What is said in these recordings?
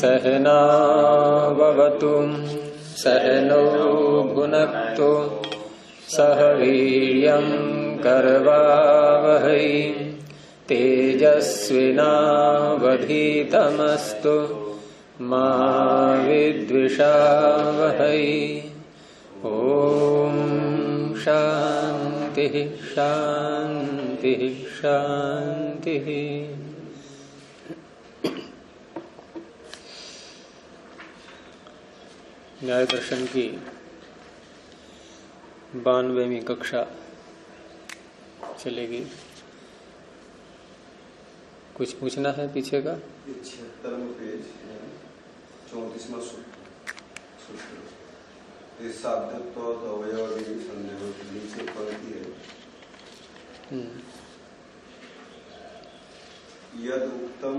सहनावतु सहनौ भुनक्तु सह वीर्यं करवावहै तेजस्विनावधीतमस्तु मा विद्विषावहै। ओम शांति शांति शांति। न्याय दर्शन की 92वीं कक्षा चलेगी। कुछ पूछना है पीछे का? 76वां पेज 34वां सूत्र साध्यत्व अवयव संदेह नीचे पंक्ति है। यद उक्तम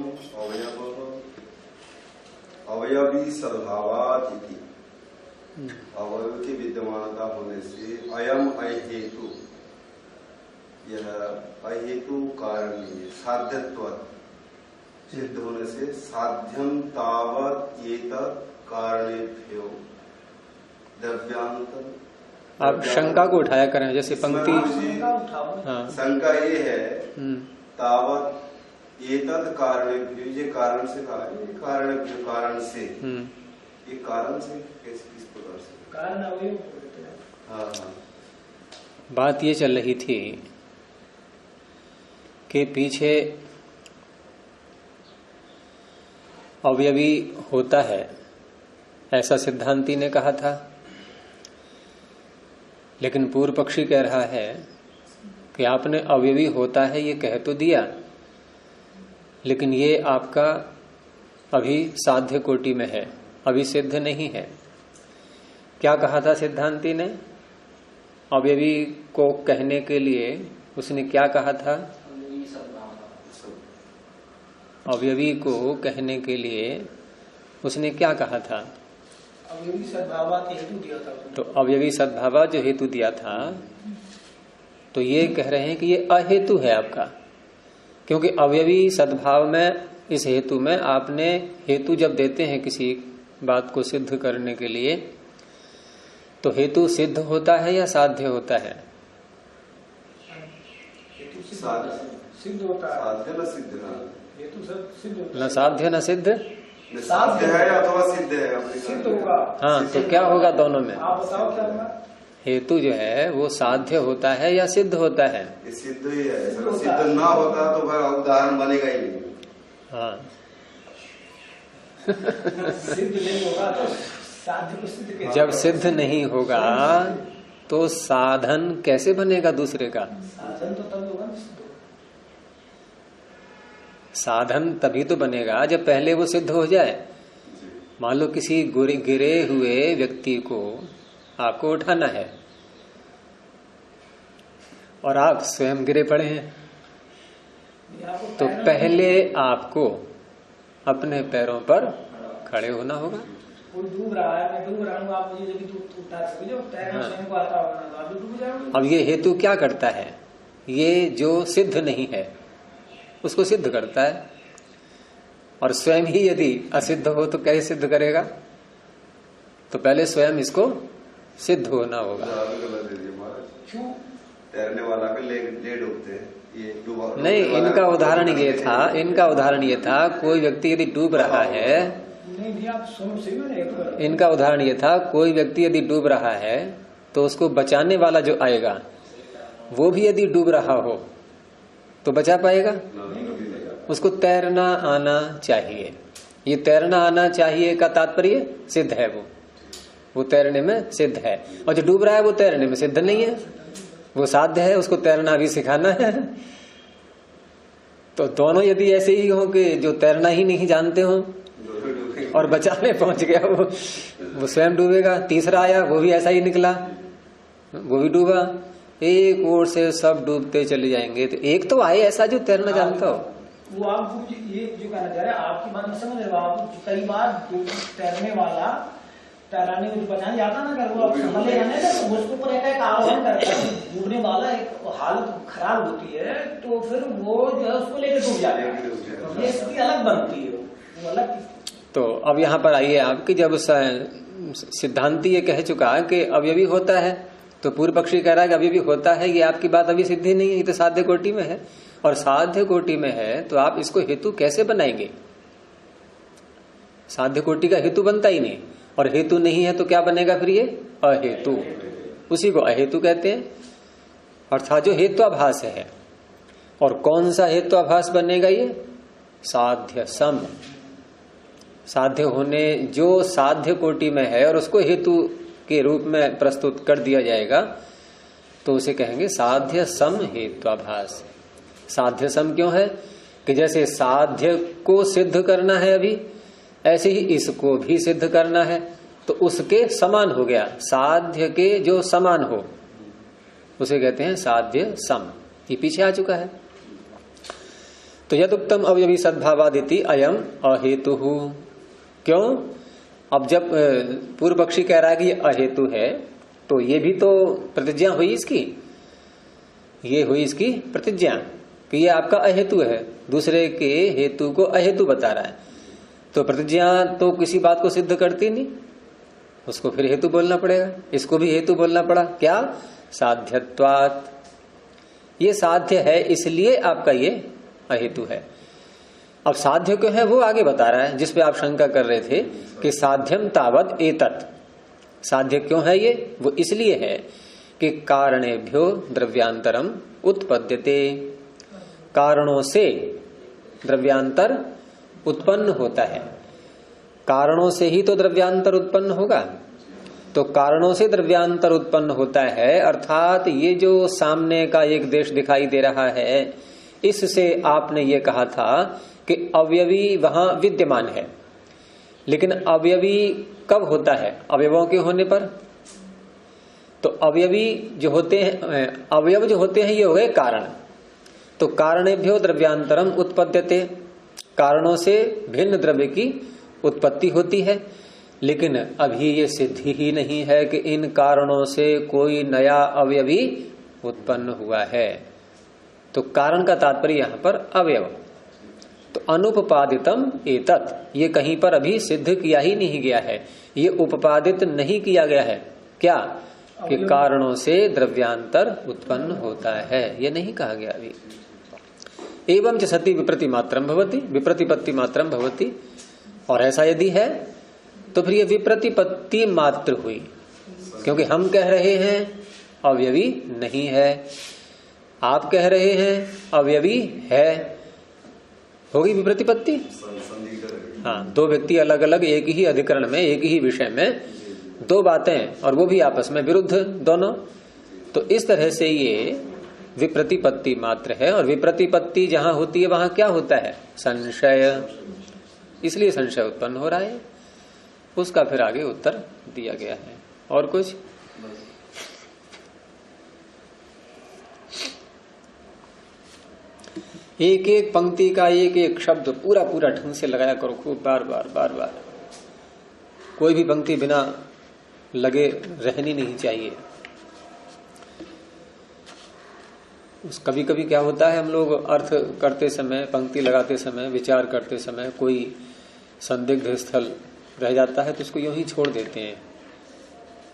अवयवी सद्भावात् इति, अवयव की विद्यमानता होने से अयम अहेतु, यह अहेतु कारण नहीं है। साध्यत्व सिद्ध होने से साध्यम तावत एतत् कारणेभ्यो द्रव्यांतम। आप शंका को उठाया करें, जैसे पंक्ति शंका ये है तावत एतत् कारणेभ्यो, ये कारण से कहा है, कारणेभ्यो कारण से, ये कारण से कैसे किस प्रकार से कारण अवयव। हाँ, बात ये चल रही थी कि पीछे अवयवी होता है ऐसा सिद्धांती ने कहा था, लेकिन पूर्व पक्षी कह रहा है कि आपने अवयवी होता है ये कह तो दिया, लेकिन ये आपका अभी साध्य कोटि में है, अभी सिद्ध नहीं है। क्या कहा था सिद्धांती ने? अवयवी को कहने के लिए उसने क्या कहा था? अवयवी को कहने के लिए उसने क्या कहा था? अवयवी सद्भाव हेतु दिया था। तो अवयवी सद्भाव जो हेतु दिया था, तो ये कह रहे हैं कि ये अहेतु है आपका, क्योंकि अवयवी सद्भाव में, इस हेतु में आपने हेतु जब देते हैं किसी बात को सिद्ध करने के लिए, तो हेतु सिद्ध होता है या साध्य होता है? सिद्ध होता है। साध्य न सिद्ध न साध्य न सिद्ध, साध्य है अथवा सिद्ध है, सिद्ध होगा। हाँ, तो क्या होगा दोनों में? आप बताओ क्या होगा? हेतु जो है वो साध्य होता है या सिद्ध होता है? ये सिद्ध ही है। सिद्ध ना होता तो भाई उदाहरण बनेगा ही नहीं। हाँ सिद्ध नहीं होगा तो साध्य को सिद्ध कैसे? जब सिद्ध नहीं होगा तो साधन कैसे बनेगा दूसरे का? साधन तो तब होगा। साधन तभी तो बनेगा जब पहले वो सिद्ध हो जाए। मान लो किसी गिरे हुए व्यक्ति को आपको उठाना है और आप स्वयं गिरे पड़े हैं, तो पहले आपको अपने पैरों पर खड़े होना होगा। कोई डूब रहा है, मैं डूब रहा हूँ, आप मुझे जब उठा सके, तैरना स्वयं को आता होगा तो आप डूब जाओगे। अब ये हेतु क्या करता है? ये जो सिद्ध नहीं है उसको सिद्ध करता है, और स्वयं ही यदि असिद्ध हो तो कैसे सिद्ध करेगा? तो पहले स्वयं इसको सिद्ध होना होगा। तैरने वाला को ले डूबते हैं, ये नहीं, इनका उदाहरण ये था कोई व्यक्ति यदि डूब रहा है, इनका उदाहरण ये था कोई व्यक्ति यदि डूब रहा है तो उसको बचाने वाला जो आएगा वो भी यदि डूब रहा हो तो बचा पाएगा? उसको तैरना आना चाहिए। ये तैरना आना चाहिए का तात्पर्य सिद्ध है, वो तैरने में सिद्ध है, और जो डूब रहा है वो तैरने में सिद्ध नहीं है, वो साध्य है, उसको तैरना भी सिखाना है। तो दोनों यदि ऐसे ही हो कि जो तैरना ही नहीं जानते हो और बचाने पहुंच गया वो स्वयं डूबेगा। तीसरा आया, वो भी ऐसा ही निकला, वो भी डूबा। एक ओर से सब डूबते चले जाएंगे, तो एक तो आए ऐसा जो तैरना जानता हो। वो आप ये जो कहना चाह रहे हैं, आपकी बात में समझ रहे हो। आप कई बार तैरने वाला तैराने को बचाने जाता ना, कर वो आप समझ लेगा ना, तो उसके ऊपर एक आरोहण करता है, डूबने वाला एक हालत खराब होती है, तो फिर वो जो है उसको लेकर डूब जाता है। ये स्थिति अलग बनती है, वो अलग तो अब यहां पर आइए आपकी, जब सिद्धांती ये कह चुका कि अवयवी होता है, तो पूर्व पक्षी कह रहा है कि अवयवी होता है, ये आपकी बात अभी सिद्धि नहीं है, ये तो साध्य कोटि में है। और साध्य कोटि में है तो आप इसको हेतु कैसे बनाएंगे? साध्य कोटि का हेतु बनता ही नहीं, और हेतु नहीं है तो क्या बनेगा फिर? ये अहेतु, उसी को अहेतु कहते हैं, अर्थात जो हेत्वाभास है। और कौन सा हेत्वाभास बनेगा? ये साध्य सम, साध्य होने जो साध्य कोटि में है और उसको हेतु के रूप में प्रस्तुत कर दिया जाएगा, तो उसे कहेंगे साध्य सम हेत्वाभास। साध्य सम क्यों है? कि जैसे साध्य को सिद्ध करना है अभी, ऐसे ही इसको भी सिद्ध करना है, तो उसके समान हो गया, साध्य के जो समान हो उसे कहते हैं साध्य सम। ये पीछे आ चुका है। तो यदुक्तम अवयवी सद्भावादिति अयम अहेतु। क्यों? अब जब पूर्व पक्षी कह रहा है कि ये अहेतु है, तो ये भी तो प्रतिज्ञा हुई इसकी, ये हुई इसकी प्रतिज्ञा कि ये आपका अहेतु है, दूसरे के हेतु को अहेतु बता रहा है। तो प्रतिज्ञा तो किसी बात को सिद्ध करती नहीं, उसको फिर हेतु बोलना पड़ेगा। इसको भी हेतु बोलना पड़ा, क्या? साध्यत्वात्। ये साध्य है इसलिए आपका ये अहेतु है। अब साध्य क्यों है वो आगे बता रहा है, जिसपे आप शंका कर रहे थे कि साध्यम तावद एतत्। साध्य क्यों है ये? वो इसलिए है कि कारणेभ्यो द्रव्यांतरम उत्पद्यते, कारणों से द्रव्यांतर उत्पन्न होता है। कारणों से ही तो द्रव्यांतर उत्पन्न होगा, तो कारणों से द्रव्यांतर उत्पन्न होता है, अर्थात ये जो सामने का एक देश दिखाई दे रहा है, इससे आपने ये कहा था कि अवयवी वहां विद्यमान है। लेकिन अवयवी कब होता है? अवयवों के होने पर। तो अवयवी जो होते हैं, अवयव जो होते हैं, ये हो गए कारण। तो कारणेभ्यो द्रव्यांतरम उत्पद्यते, कारणों से भिन्न द्रव्य की उत्पत्ति होती है। लेकिन अभी ये सिद्धि ही नहीं है कि इन कारणों से कोई नया अवयवी उत्पन्न हुआ है। तो कारण का तात्पर्य यहां पर अवयव। तो अनुपपादितम एतत्, ये कहीं पर अभी सिद्ध किया ही नहीं गया है, ये उपपादित नहीं किया गया है। क्या? कि कारणों से द्रव्यांतर उत्पन्न होता है, ये नहीं कहा गया अभी। एवं च सति विप्रति मात्रम भवति, विप्रतिपत्ति मात्रम भवति। और ऐसा यदि है तो फिर ये विप्रतिपत्ति मात्र हुई, क्योंकि हम कह रहे हैं अवयवी नहीं है, आप कह रहे हैं अवयवी है, होगी विप्रतिपत्ति। हाँ, दो व्यक्ति अलग अलग एक ही अधिकरण में, एक ही विषय में दो बातें, और वो भी आपस में विरुद्ध दोनों। तो इस तरह से ये विप्रतिपत्ति मात्र है। और विप्रतिपत्ति जहां होती है वहां क्या होता है? संशय। इसलिए संशय उत्पन्न हो रहा है। उसका फिर आगे उत्तर दिया गया है। और कुछ? एक एक पंक्ति का एक एक शब्द पूरा पूरा ढंग से लगाया करो, खूब बार बार बार बार। कोई भी पंक्ति बिना लगे रहनी नहीं चाहिए। कभी कभी क्या होता है, हम लोग अर्थ करते समय, पंक्ति लगाते समय, विचार करते समय कोई संदिग्ध स्थल रह जाता है तो उसको यूं ही छोड़ देते हैं,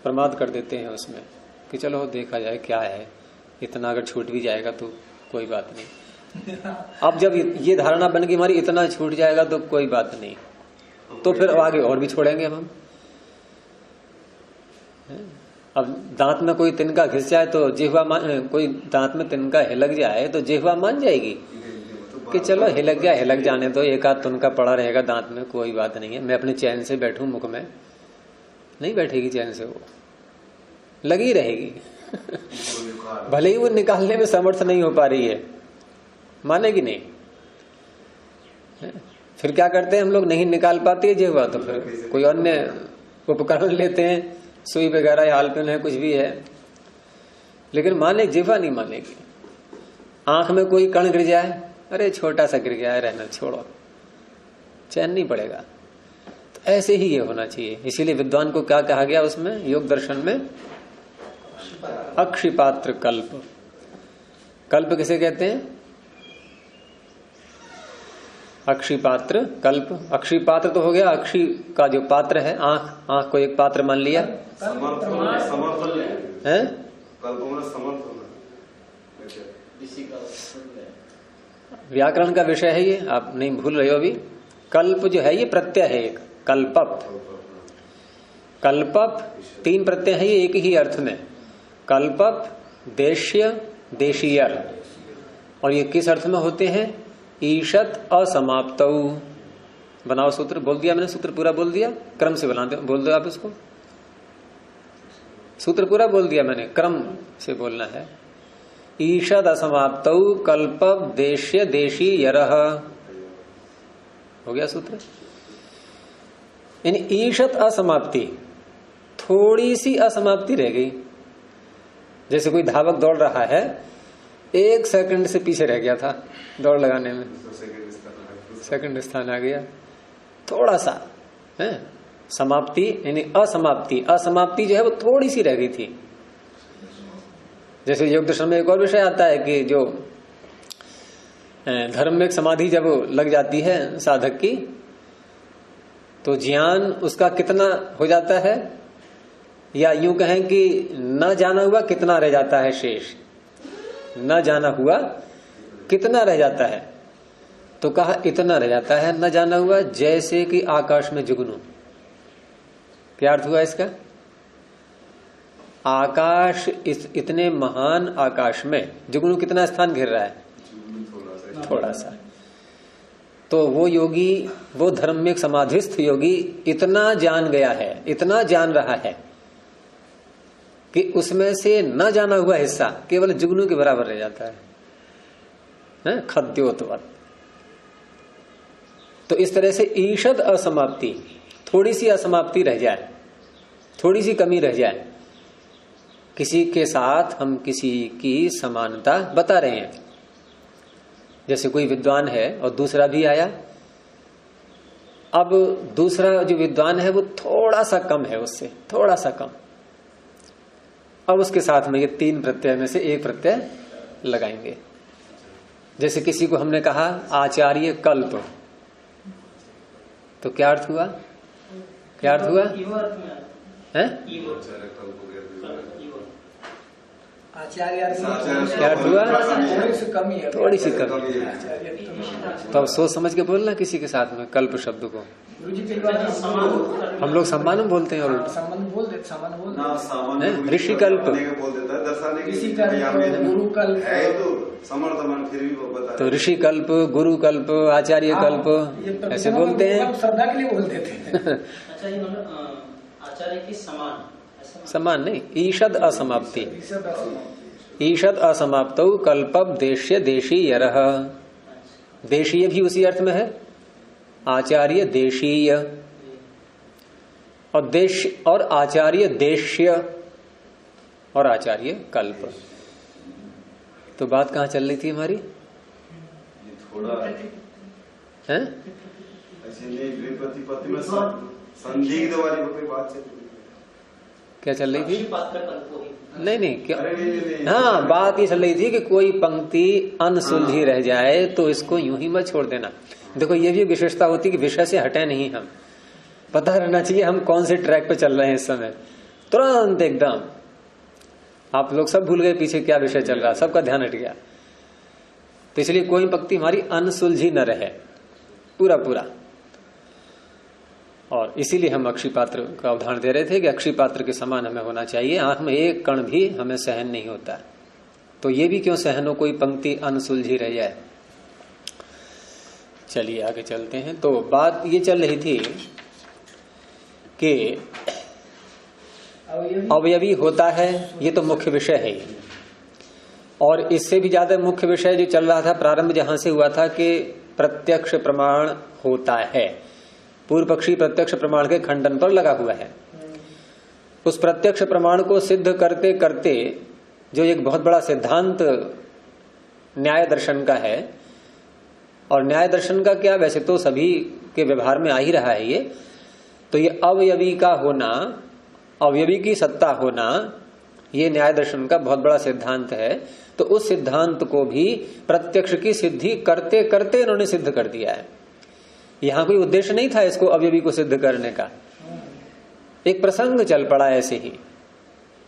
प्रमाद कर देते हैं उसमें कि चलो देखा जाए क्या है, इतना अगर छूट भी जाएगा तो कोई बात नहीं। अब जब ये धारणा बन गई हमारी इतना छूट जाएगा तो कोई बात नहीं, तो फिर आगे और भी छोड़ेंगे हम। अब दांत में कोई तिनका घिस जाए तो जिह्वा कोई दांत में तिनका हिलक जाए तो जिह्वा मान जाएगी कि चलो हिलक गया, हिलक जाने दो, एक आध तुनका पड़ा रहेगा दांत में, कोई बात नहीं है, मैं अपने चैन से बैठूं मुख में। नहीं बैठेगी चैन से, वो लगी रहेगी। भले ही वो निकालने में समर्थ नहीं हो पा रही है, मानेगी नहीं। फिर क्या करते हैं हम लोग, नहीं निकाल पाती है जिह्वा तो फिर कोई अन्य उपकरण लेते हैं, सुई वगैरह, हालपिन है, कुछ भी है, लेकिन माने जिह्वा नहीं मानेगी। आंख में कोई कण गिर जाए, अरे छोटा सा गिर गया है, रहना छोड़ो, चैन नहीं पड़ेगा। तो ऐसे ही ये होना चाहिए। इसीलिए विद्वान को क्या कहा गया उसमें, योग दर्शन में, अक्षिपात्र कल्प। कल्प किसे कहते हैं? अक्षिपात्र कल्प, अक्षिपात्र तो हो गया, अक्षि का जो पात्र है आंख, आंख को एक पात्र मान लिया है। व्याकरण का विषय है ये, आप नहीं भूल रहे हो अभी। कल्प जो है ये प्रत्यय है एक, कल्पप, कल्पप 3 प्रत्यय है ये एक ही अर्थ में, कल्पप, देश्य, देशीयर। और ये किस अर्थ में होते हैं? ईशत असमाप्तौ। बनाओ सूत्र, बोल दिया मैंने, सूत्र पूरा बोल दिया, क्रम से बना दो, बोल दो आप इसको, सूत्र पूरा बोल दिया मैंने, क्रम से बोलना है। ईशद असमाप्तौ कल्पप देश्य देशी यरह, हो गया सूत्र। यानी ईशत असमाप्ति, थोड़ी सी असमाप्ति रह गई। जैसे कोई धावक दौड़ रहा है, 1 सेकंड से पीछे रह गया था दौड़ लगाने में, सेकंड स्थान आ गया, थोड़ा सा है समाप्ति, यानी असमाप्ति। असमाप्ति जो है वो थोड़ी सी रह गई थी। जैसे योग दर्शन में एक और विषय आता है कि जो धर्म में समाधि जब लग जाती है साधक की, तो ज्ञान उसका कितना हो जाता है, या यूं कहें कि न जाना हुआ कितना रह जाता है शेष, न जाना हुआ कितना रह जाता है। तो कहा इतना रह जाता है न जाना हुआ, जैसे कि आकाश में जुगनू। क्या अर्थ हुआ इसका? आकाश, इस इतने महान आकाश में जुगनू कितना स्थान घेर रहा है? थोड़ा सा। तो वो योगी, वो धर्म में समाधिस्थ योगी इतना जान गया है, इतना जान रहा है कि उसमें से न जाना हुआ हिस्सा केवल जुगनू के बराबर रह जाता है, खद्योतवत। तो इस तरह से ईशद असमाप्ति, थोड़ी सी असमाप्ति रह जाए, थोड़ी सी कमी रह जाए, किसी के साथ हम किसी की समानता बता रहे हैं। जैसे कोई विद्वान है और दूसरा भी आया, अब दूसरा जो विद्वान है वो थोड़ा सा कम है उससे, थोड़ा सा कम। अब उसके साथ में ये 3 प्रत्यय में से एक प्रत्यय लगाएंगे। जैसे किसी को हमने कहा आचार्य कल्प, तो क्या अर्थ हुआ? क्या अर्थ हुआ? है क्या अर्थ हुआ? थोड़ी सी कमी। तो अब सोच समझ के बोलना किसी के साथ में कल्प शब्द को। हम लोग सम्मान में बोलते हैं और ऋषि कल्प, तो ऋषि कल्प, गुरु कल्प, आचार्य कल्प ऐसे बोलते हैं, श्रद्धा के लिए बोलते थे। आचार्य की समान, समान नहीं, ईशद असमाप्ति। ईशद असमाप्तौ कल्पब देश्य देशी यरह। देशीय भी उसी अर्थ में है, आचार्य देशीय, और देश और आचार्य देश्य और आचार्य कल्प। तो बात कहाँ चल रही थी हमारी? थोड़ा है संदिग्ध वाली बात चल रही, क्या चल रही थी? नहीं नहीं, क्या? नहीं। हाँ, बात ये चल रही थी कि कोई पंक्ति अनसुलझी रह जाए तो इसको यूं ही मत छोड़ देना। देखो ये भी विशेषता होती कि विषय से हटे नहीं, हम पता रहना चाहिए हम कौन से ट्रैक पे चल रहे हैं इस समय। तुरंत एकदम आप लोग सब भूल गए पीछे क्या विषय चल रहा, सबका ध्यान हट गया। तो इसलिए कोई पंक्ति हमारी अनसुलझी न रहे पूरा पूरा। और इसीलिए हम अक्षिपात्र का उदाहरण दे रहे थे कि अक्षिपात्र के समान हमें होना चाहिए, आंख में एक कण भी हमें सहन नहीं होता। तो ये भी क्यों सहन हो कोई पंक्ति अनसुलझी रह जाए। चलिए आगे चलते हैं। तो बात ये चल रही थी कि अवयवी होता है, ये तो मुख्य विषय है। और इससे भी ज्यादा मुख्य विषय जो चल रहा था प्रारंभ जहां से हुआ था कि प्रत्यक्ष प्रमाण होता है। पूर्व पक्षी प्रत्यक्ष प्रमाण के खंडन पर लगा हुआ है। उस प्रत्यक्ष प्रमाण को सिद्ध करते करते जो एक बहुत बड़ा सिद्धांत न्याय दर्शन का है, और न्याय दर्शन का क्या, वैसे तो सभी के व्यवहार में आ ही रहा है ये, तो ये अवयवी का होना, अवयवी की सत्ता होना, ये न्याय दर्शन का बहुत बड़ा सिद्धांत है। तो उस सिद्धांत को भी प्रत्यक्ष की सिद्धि करते करते इन्होंने सिद्ध कर दिया है। यहां कोई उद्देश्य नहीं था इसको अवयवी को सिद्ध करने का, एक प्रसंग चल पड़ा ऐसे ही।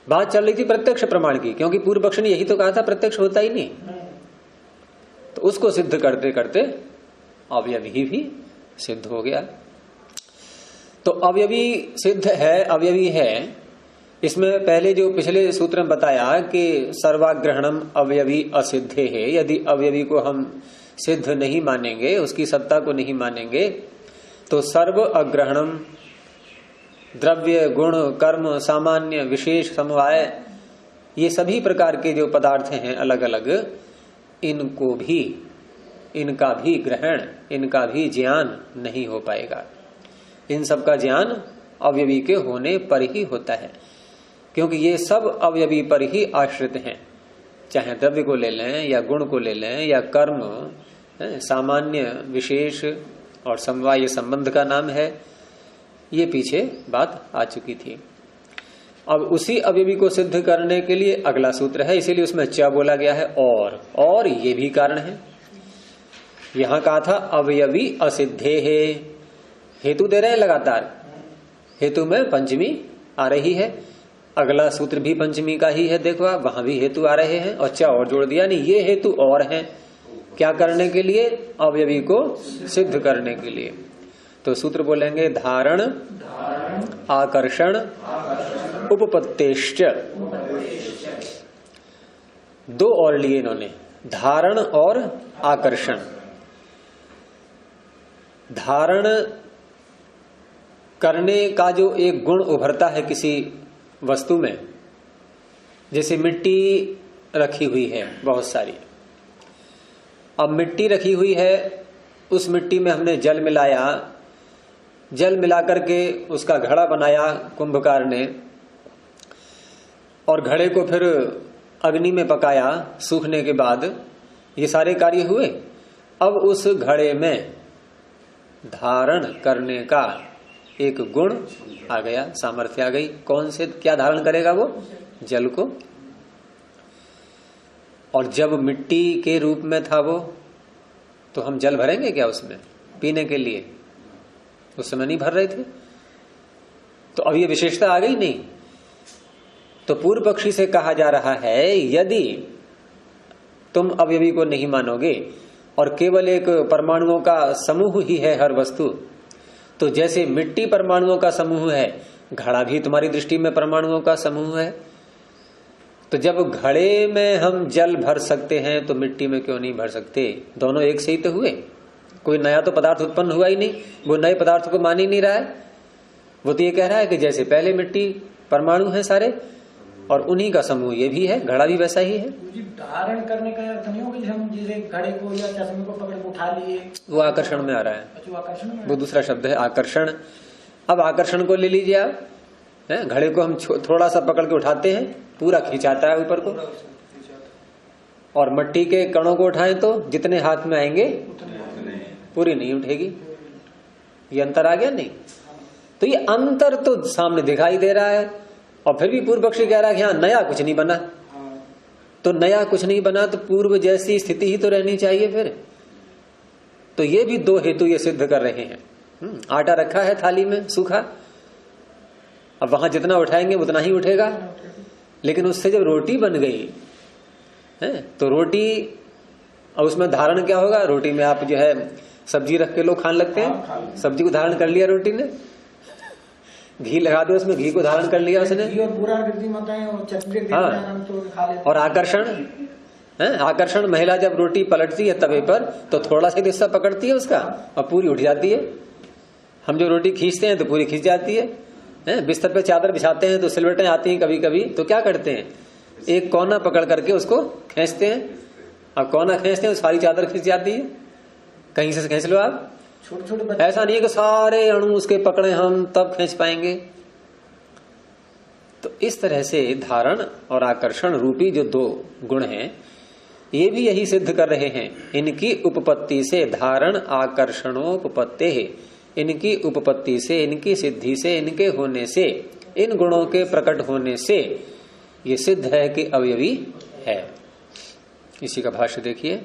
बात चल रही थी प्रत्यक्ष प्रमाण की, क्योंकि पूर्व पक्ष ने यही तो कहा था प्रत्यक्ष होता ही नहीं, तो उसको सिद्ध करते करते अवयवी भी सिद्ध हो गया। तो अवयवी सिद्ध है, अवयवी है। इसमें पहले जो पिछले सूत्र में बताया कि सर्वाग्रहणम अवयवी असिद्धे है, यदि अवयवी को हम सिद्ध नहीं मानेंगे, उसकी सत्ता को नहीं मानेंगे, तो सर्व अग्रहणम द्रव्य गुण कर्म सामान्य विशेष समवाय, ये सभी प्रकार के जो पदार्थ हैं अलग अलग, इनको भी, इनका भी ग्रहण, इनका भी ज्ञान नहीं हो पाएगा। इन सब का ज्ञान अवयवी के होने पर ही होता है, क्योंकि ये सब अवयवी पर ही आश्रित हैं। चाहे द्रव्य को ले लें या गुण को ले लें या कर्म, सामान्य विशेष और समवाय संबंध का नाम है। ये पीछे बात आ चुकी थी। अब उसी अवयवी को सिद्ध करने के लिए अगला सूत्र है, इसीलिए उसमें च बोला गया है। और ये भी कारण है। यहां कहा था अवयवी असिद्धे है, हेतु दे रहे हैं लगातार, हेतु में पंचमी आ रही है। अगला सूत्र भी पंचमी का ही है, देखो आप, वहां भी हेतु आ रहे हैं और च और जोड़ दिया। नहीं, ये हेतु और है, क्या करने के लिए? अवयवी को सिद्ध करने के लिए। तो सूत्र बोलेंगे धारण आकर्षण उपपत्तेश्च, दो और लिए इन्होंने, धारण और आकर्षण। धारण करने का जो एक गुण उभरता है किसी वस्तु में, जैसे मिट्टी रखी हुई है बहुत सारी, अब मिट्टी रखी हुई है, उस मिट्टी में हमने जल मिलाया, जल मिला करके उसका घड़ा बनाया कुंभकार ने, और घड़े को फिर अग्नि में पकाया सूखने के बाद, ये सारे कार्य हुए। अब उस घड़े में धारण करने का एक गुण आ गया, सामर्थ्य आ गई। कौन से, क्या धारण करेगा वो? जल को। और जब मिट्टी के रूप में था वो, तो हम जल भरेंगे क्या उसमें पीने के लिए? उस समय नहीं भर रहे थे, तो अब ये विशेषता आ गई नहीं। तो पूर्व पक्षी से कहा जा रहा है, यदि तुम अवयवी को नहीं मानोगे और केवल एक परमाणुओं का समूह ही है हर वस्तु, तो जैसे मिट्टी परमाणुओं का समूह है, घड़ा भी तुम्हारी दृष्टि में परमाणुओं का समूह है। तो जब घड़े में हम जल भर सकते हैं तो मिट्टी में क्यों नहीं भर सकते? दोनों एक से ही तो हुए, कोई नया तो पदार्थ उत्पन्न हुआ ही नहीं। वो नए पदार्थ को मान ही नहीं रहा है, वो तो ये कह रहा है कि जैसे पहले मिट्टी परमाणु है सारे, और उन्हीं का समूह ये भी है, घड़ा भी वैसा ही है। धारण करने का अर्थ नहीं होगा हम जैसे घड़े को या चश्मे को पकड़ के उठा लिए, वो आकर्षण में आ रहा है। अच्छा, आकर्षण में, वो दूसरा शब्द है आकर्षण। अब आकर्षण को ले लीजिए आप, घड़े को हम थोड़ा सा पकड़ के उठाते हैं, पूरा खिंचाता है ऊपर को, और मिट्टी के कणों को उठाएं तो जितने हाथ में आएंगे पूरी नहीं उठेगी। ये अंतर आ गया नहीं? तो ये अंतर तो सामने दिखाई दे रहा है, और फिर भी पूर्व पक्षी कह रहा है कि हाँ नया कुछ नहीं बना। तो नया कुछ नहीं बना तो पूर्व जैसी स्थिति ही तो रहनी चाहिए फिर। तो ये भी दो हेतु ये सिद्ध कर रहे हैं। आटा रखा है थाली में सूखा, अब वहां जितना उठाएंगे उतना ही उठेगा, लेकिन उससे जब रोटी बन गई है तो रोटी, और उसमें धारण क्या होगा? रोटी में आप जो है सब्जी रख के लोग खाने लगते हैं, सब्जी को धारण कर लिया रोटी ने, घी लगा दो उसमें, घी को धारण कर लिया उसने, हाँ। और आकर्षण है, आकर्षण, महिला जब रोटी पलटती है तवे पर तो थोड़ा सा हिस्सा पकड़ती है उसका और पूरी उठ जाती है। हम जो रोटी खींचते हैं तो पूरी खींच जाती है। बिस्तर पे चादर बिछाते हैं तो सिलवटें आती हैं कभी कभी, तो क्या करते हैं? एक कोना पकड़ करके उसको खींचते हैं, अब कोना खींचते हैं सारी चादर खींच जाती है। कहीं से खींच लो आप, छोटे, ऐसा नहीं है कि सारे अणु उसके पकड़े हम तब खींच पाएंगे। तो इस तरह से धारण और आकर्षण रूपी जो दो गुण हैं, ये भी यही सिद्ध कर रहे हैं। इनकी उपपत्ति से, धारण आकर्षणोपपत्ते है, इनकी उपपत्ति से, इनकी सिद्धि से, इनके होने से, इन गुणों के प्रकट होने से ये सिद्ध है कि अवयवी है। इसी का भाष्य देखिए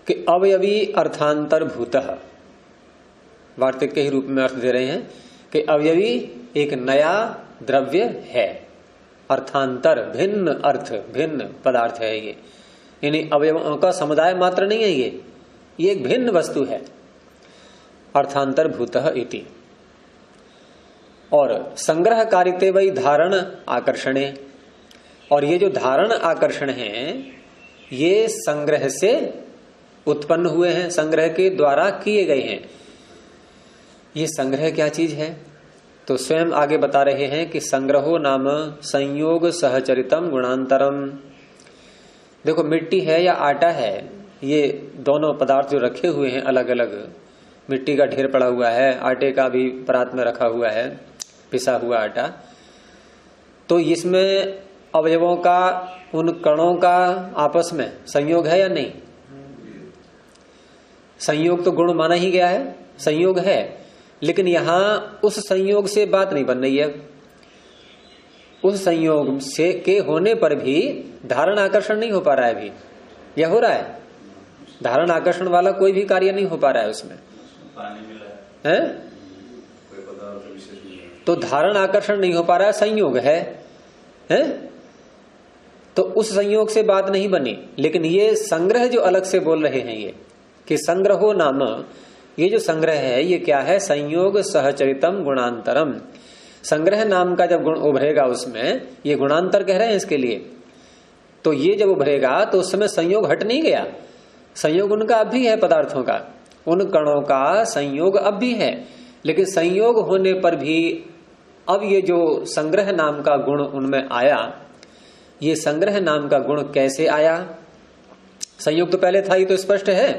कि अवयवी अर्थांतरभूतः, वार्तिक के ही रूप में अर्थ दे रहे हैं कि अवयवी एक नया द्रव्य है, अर्थांतर, भिन्न अर्थ, भिन्न पदार्थ है ये, यानी अवयवों का समुदाय मात्र नहीं है ये एक भिन्न वस्तु है, अर्थांतर भूतः इति। और संग्रह कारिते वही धारण आकर्षणे, और ये जो धारण आकर्षण हैं ये संग्रह से उत्पन्न हुए हैं, संग्रह के द्वारा किए गए हैं। ये संग्रह क्या चीज है? तो स्वयं आगे बता रहे हैं कि संग्रहो नाम संयोग सहचरितम गुणांतरम। देखो मिट्टी है या आटा है, ये दोनों पदार्थ जो रखे हुए हैं अलग अलग, मिट्टी का ढेर पड़ा हुआ है, आटे का भी परात में रखा हुआ है, पिसा हुआ आटा, तो इसमें अवयवों का, उन कणों का आपस में संयोग है या नहीं? संयोग तो गुण माना ही गया है, संयोग है, लेकिन यहां उस संयोग से बात नहीं बन रही है। उस संयोग से के होने पर भी धारण आकर्षण नहीं हो पा रहा है अभी, यह हो रहा है? धारण आकर्षण वाला कोई भी कार्य नहीं हो पा रहा है उसमें, पानी मिला है? कोई पदार्थ विशेष नहीं है, तो धारण आकर्षण नहीं हो पा रहा है, संयोग है? तो उस संयोग से बात नहीं बनी। लेकिन ये संग्रह जो अलग से बोल रहे हैं ये कि संग्रहो नाम, ये जो संग्रह है ये क्या है? संयोग सहचरितम गुणांतरम। संग्रह नाम का जब गुण उभरेगा उसमें, ये गुणांतर कह रहे हैं इसके लिए, तो ये जब उभरेगा तो उस समय संयोग हट नहीं गया, संयोग उनका अब भी है, पदार्थों का, उन कणों का संयोग अब भी है, लेकिन संयोग होने पर भी अब ये जो संग्रह नाम का गुण उनमें आया, ये संग्रह नाम का गुण कैसे आया? संयोग तो पहले था ही तो स्पष्ट है,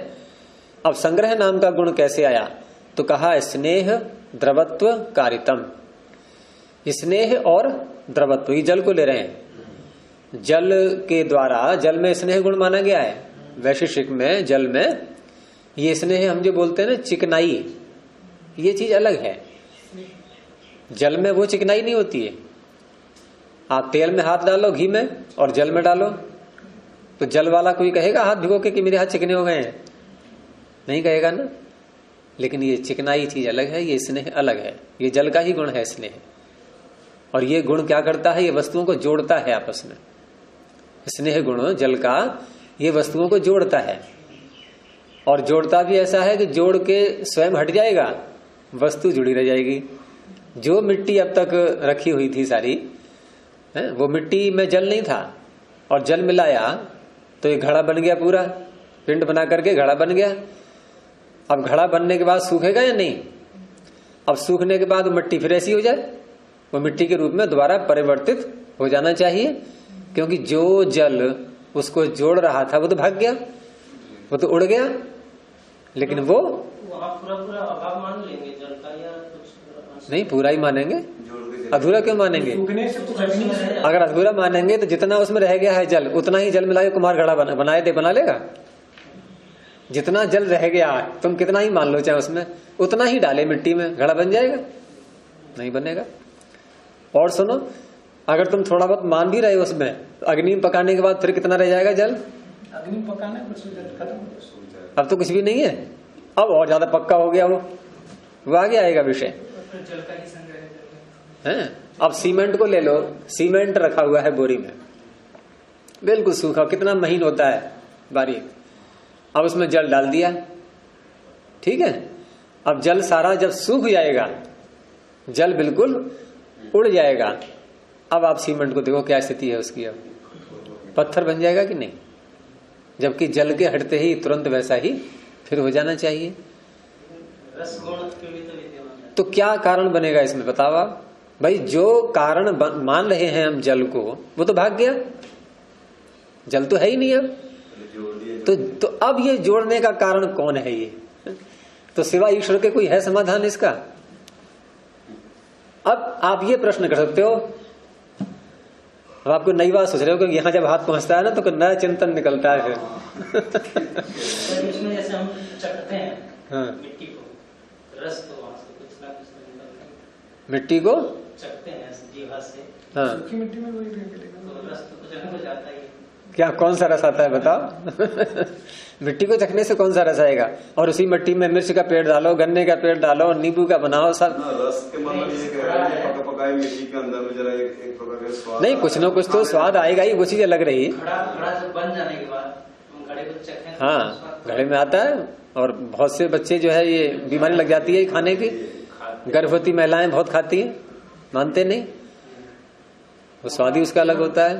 अब संग्रह नाम का गुण कैसे आया? तो कहा स्नेह द्रवत्व कारितम। स्नेह और द्रवत्व, ये जल को ले रहे हैं, जल के द्वारा, जल में स्नेह गुण माना गया है, वैशेषिक में जल में ये स्नेह हम जो बोलते हैं ना चिकनाई, ये चीज अलग है। जल में वो चिकनाई नहीं होती है। आप तेल में हाथ डालो, घी में, और जल में डालो, तो जल वाला कोई कहेगा हाथ भिगो के कि मेरे हाथ चिकने हो गए हैं? नहीं कहेगा ना। लेकिन ये चिकनाई चीज अलग है, ये स्नेह अलग है, ये जल का ही गुण है स्नेह। और ये गुण क्या करता है? ये वस्तुओं को जोड़ता है आपस में। स्नेह गुण जल का ये वस्तुओं को जोड़ता है, और जोड़ता भी ऐसा है कि जोड़ के स्वयं हट जाएगा, वस्तु जुड़ी रह जाएगी। जो मिट्टी अब तक रखी हुई थी सारी है, वो मिट्टी में जल नहीं था, और जल मिलाया तो ये घड़ा बन गया, पूरा पिंड बना करके घड़ा बन गया। अब घड़ा बनने के बाद सूखेगा या नहीं? अब सूखने के बाद मिट्टी फिर ऐसी हो जाए, वो मिट्टी के रूप में दोबारा परिवर्तित हो जाना चाहिए, क्योंकि जो जल उसको जोड़ रहा था वो तो भाग गया, वो तो उड़ गया। लेकिन वो पूरा अभाव मान लेंगे जल का, या कुछ नहीं, पूरा ही मानेंगे। अधूरा क्यों मानेंगे? अगर अधूरा मानेंगे तो जितना उसमें रह गया है जल, उतना ही जल मिला के कुम्हार घड़ा बनाए थे, बना लेगा? जितना जल रह गया तुम कितना ही मान लो चाहे उसमें, उतना ही डाले मिट्टी में, घड़ा बन जाएगा? नहीं बनेगा। और सुनो, अगर तुम थोड़ा बहुत मान भी रहे हो उसमें, तो अग्नि में पकाने के बाद फिर कितना रह जाएगा जल? अग्नि में पकाने खत्म, अब तो कुछ भी नहीं है, अब और ज्यादा पक्का हो गया वो आगे आएगा विषय जल का ही संग्रह है। अब सीमेंट को ले लो, सीमेंट रखा हुआ है बोरी में, बिल्कुल सूखा, कितना महीन होता है, बारीक। अब उसमें जल डाल दिया, ठीक है। अब जल सारा जब सूख जाएगा, जल बिल्कुल उड़ जाएगा। अब आप सीमेंट को देखो क्या स्थिति है उसकी, अब पत्थर बन जाएगा कि नहीं? जबकि जल के हटते ही तुरंत वैसा ही फिर हो जाना चाहिए। तो क्या कारण बनेगा इसमें, बताओ आप भाई? जो कारण मान रहे हैं हम जल को, वो तो भाग गया, जल तो है ही नहीं अब। तो अब ये जोड़ने का कारण कौन है? ये तो सिवा ईश्वर के कोई है समाधान इसका? अब आप ये प्रश्न कर सकते हो, अब आपको नई बात सोच रहे हो कि यहाँ जब हाथ पहुंचता है ना तो नया चिंतन निकलता है फिर। इसमें जैसे हम चखते हैं हाँ, मिट्टी को, रस तो वहां से कुछ ना कुछ निकलता है। मिट्टी को चखते हैं जीवा से, हाँ, सूखी मिट्टी में वही तो रस तो कुछ ना कुछ आता ही है। क्या कौन सा रस आता है बताओ? मिट्टी को चखने से कौन सा रस आएगा? और उसी मिट्टी में मिर्च का पेड़ डालो, गन्ने का पेड़ डालो, नींबू का बनाओ, सब रस के मतलब ये कह रहा है कि पकाई मिट्टी के अंदर में जरा एक प्रकार का स्वाद नहीं, कुछ ना कुछ तो स्वाद आएगा ही, वो चीज अलग रही। घड़ा जब बन जाने के बाद घड़े को चखें, हाँ, घड़े में आता है। और बहुत से बच्चे जो है ये बीमारी लग जाती है खाने की, गर्भवती महिलाएं बहुत खाती है, मानते नहीं, वो स्वाद ही उसका अलग होता है।